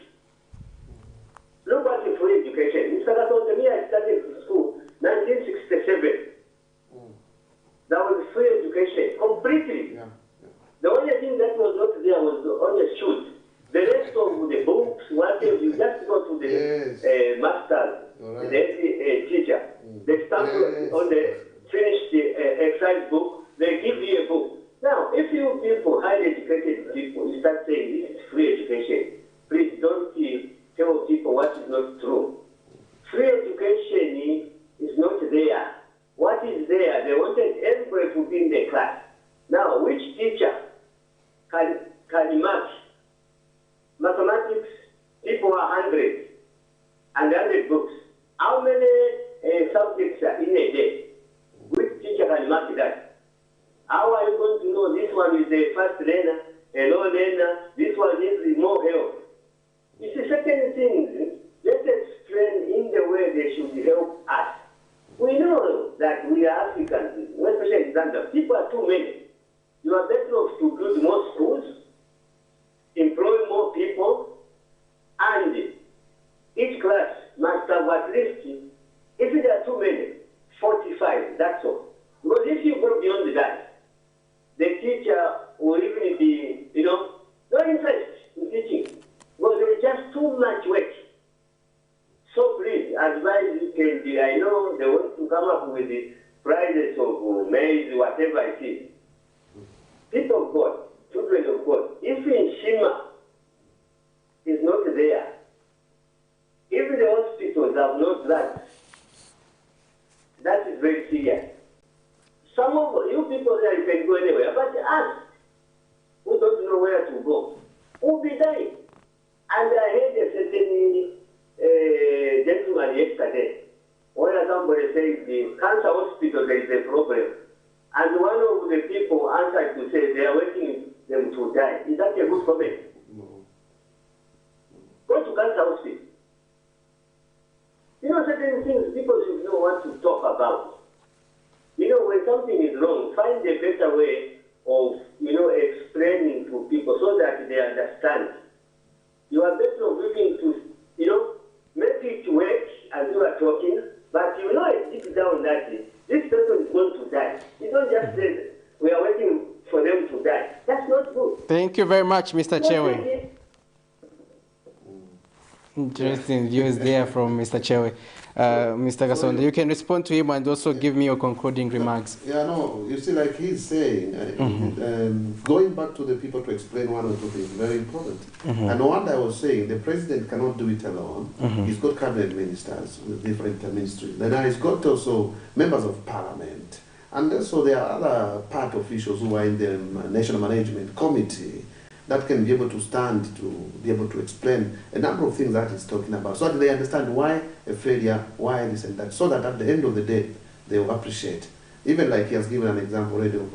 Look at the free education. Mr. Kasonde, I started school 1967. That was free education, completely. The only thing that was not there was on the shoot. The rest of the books, whatever, you just go to the master, the teacher. They stamp on the finished exercise book, they give you a book. Now, if you people, highly educated people, you start saying this is free education, please don't tell people what is not true. Free education is not there. What is there? They wanted everybody to be in the class. Now, which teacher can mark mathematics? People are 100 and 100 books. How many subjects are in a day? Which teacher can mark that? How are you going to know this one is a fast learner, a low learner, this one needs more help? You see, certain things, let's explain in the way they should help us. We know that we are Africans, especially in Zambia. People are too many. You are better off to build more schools, employ more people, and each class must have at least, if there are too many, 45, that's all. Because if you go beyond that, the teacher will even be, no interest in teaching. Because there is just too much work. So please, advise you can be, I know they want to come up with the prices of maize, whatever it is. People of God, children of God, if in Shima is not there, if the hospitals have not that, that is very serious. Some of you people there, you can go anywhere, but us, who don't know where to go, will be dying. And I heard a certain gentleman yesterday, where somebody says the cancer hospital there is a problem. And one of the people answered to say they are waiting them to die. Is that a good comment? No. Go to cancer hospital. Certain things people should know what to talk about. When something is wrong, find a better way of, explaining to people so that they understand. You are better off looking to, make it work as you are talking, but deep down that this person is going to die. You don't just say, we are waiting for them to die. That's not good. Thank you very much, Mr. Chewe. Interesting views there from Mr. Chewe. Mr. Kasonde, you can respond to him and also give me your concluding remarks. Yeah, no, you see, like he's saying, going back to the people to explain one or two things is very important. And no wonder I was saying, the president cannot do it alone. He's got cabinet ministers with different ministries. Then he's got also members of parliament. And also there are other part officials who are in the National Management Committee that can be able to stand to be able to explain a number of things that he's talking about, so that they understand why a failure, why this and that, so that at the end of the day, they will appreciate. Even like he has given an example already of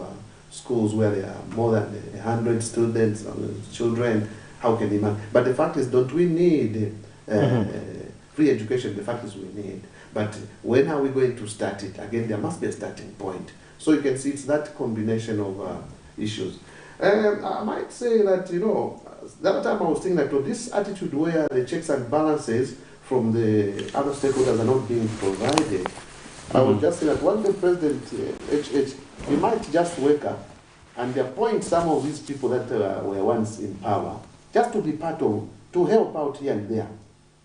schools where there are more than 100 students, children, how can they manage? But the fact is, don't we need free education? The fact is we need. But when are we going to start it? Again, there must be a starting point. So you can see it's that combination of issues. I might say that, you know, the other time I was thinking that this attitude where the checks and balances from the other stakeholders are not being provided, I would just say that one day President he might just wake up and appoint some of these people that were once in power just to be part of, to help out here and there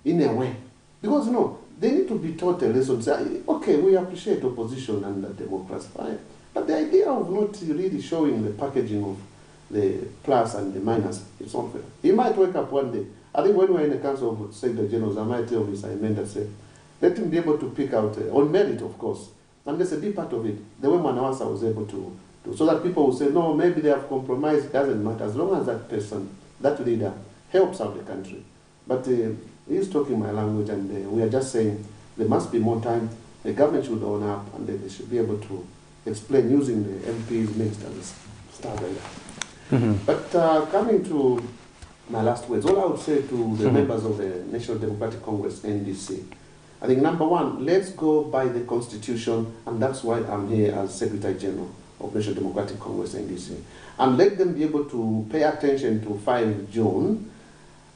in a way. Because, you know, they need to be taught a lesson. Say, okay, we appreciate opposition and democracy, fine. But the idea of not really showing the packaging of the plus and the minus, it's not fair. He might wake up one day. I think when we were in the Council of Secretary Generals, I might tell Mr. Imenda, say, let him be able to pick out, on merit, of course, and there's a big part of it, the way Manawasa was able to do, so that people will say, no, maybe they have compromised, it doesn't matter, as long as that person, that leader, helps out the country. But he's talking my language, and we are just saying there must be more time. The government should own up, and they should be able to explain using the MPs, ministers, stuff like that. But coming to my last words, all I would say to the members of the National Democratic Congress, NDC, I think number one, let's go by the Constitution, and that's why I'm here as Secretary General of National Democratic Congress, NDC. And let them be able to pay attention to 5 June,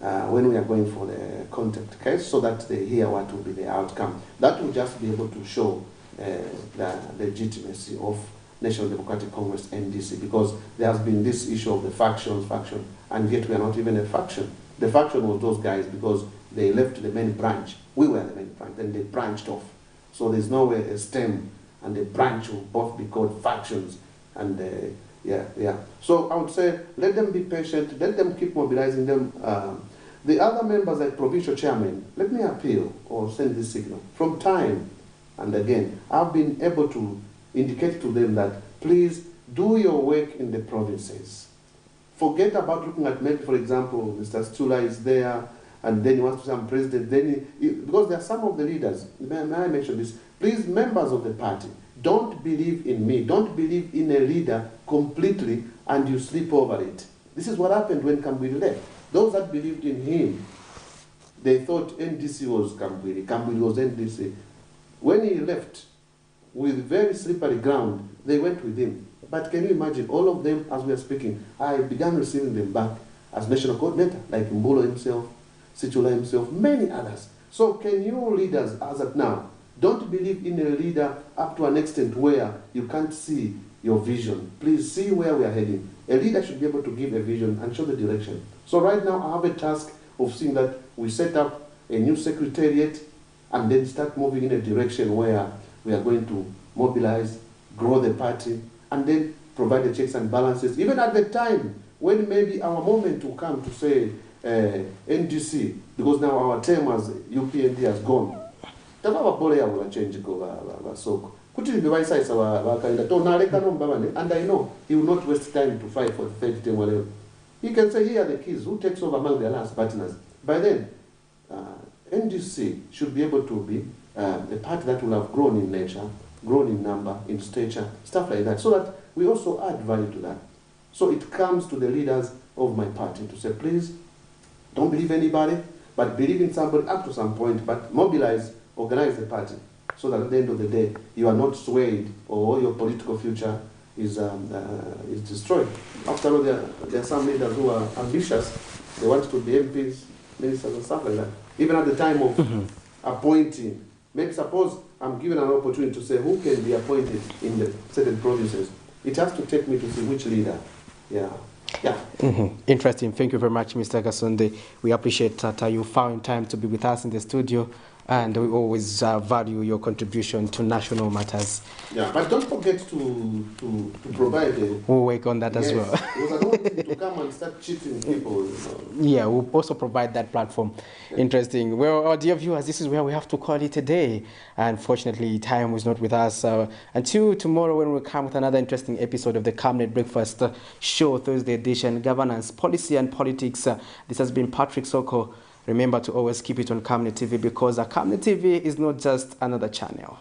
when we are going for the contempt case, so that they hear what will be the outcome. That will just be able to show the legitimacy of National Democratic Congress, NDC, because there has been this issue of the faction, and yet we are not even a faction. The faction was those guys because they left the main branch. We were the main branch, then they branched off. So there's no way a stem and a branch will both be called factions. And So I would say let them be patient, let them keep mobilizing them. The other members, like provincial chairman, let me appeal or send this signal. From time and again, I've been able to indicate to them that please do your work in the provinces. Forget about looking at maybe, for example, Mr. Stula is there, and then he wants to become president. Then because there are some of the leaders, may I mention this? Please, members of the party, don't believe in me. Don't believe in a leader completely, and you sleep over it. This is what happened when Kambwili left. Those that believed in him, they thought NDC was Kambwili, Kambwili was NDC. When he left, with very slippery ground, they went with him. But can you imagine, all of them, as we are speaking, I began receiving them back as national coordinator, like Mbulo himself, Sichula himself, many others. So can you leaders, as of now, don't believe in a leader up to an extent where you can't see your vision. Please see where we are heading. A leader should be able to give a vision and show the direction. So right now, I have a task of seeing that we set up a new secretariat and then start moving in a direction where we are going to mobilize, grow the party, and then provide the checks and balances. Even at the time when maybe our moment will come to say NDC, because now our term as UPND has gone. And I know he will not waste time to fight for the third term, whatever. He can say, here are the keys, who takes over among their last partners. By then, NDC should be able to be a party that will have grown in nature, grown in number, in stature, stuff like that, so that we also add value to that. So it comes to the leaders of my party to say, please, don't believe anybody, but believe in somebody up to some point, but mobilize, organize the party, so that at the end of the day, you are not swayed or your political future is destroyed. After all, there are some leaders who are ambitious. They want to be MPs, ministers, and stuff like that. Even at the time of appointing, maybe suppose I'm given an opportunity to say who can be appointed in the certain provinces. It has to take me to see which leader. Interesting. Thank you very much, Mr. Gasonde. We appreciate that you found time to be with us in the studio, and we always value your contribution to national matters. Yeah, but don't forget to provide we'll work on that as well. Because I don't want you to come and start cheating people. Yeah, we'll also provide that platform. Interesting. Well, our dear viewers, this is where we have to call it a day. Unfortunately, time was not with us. Until tomorrow, when we come with another interesting episode of the Camnet Breakfast Show, Thursday edition, Governance, Policy and Politics. This has been Patrick Soko. Remember to always keep it on Camnet TV, because Camnet TV is not just another channel.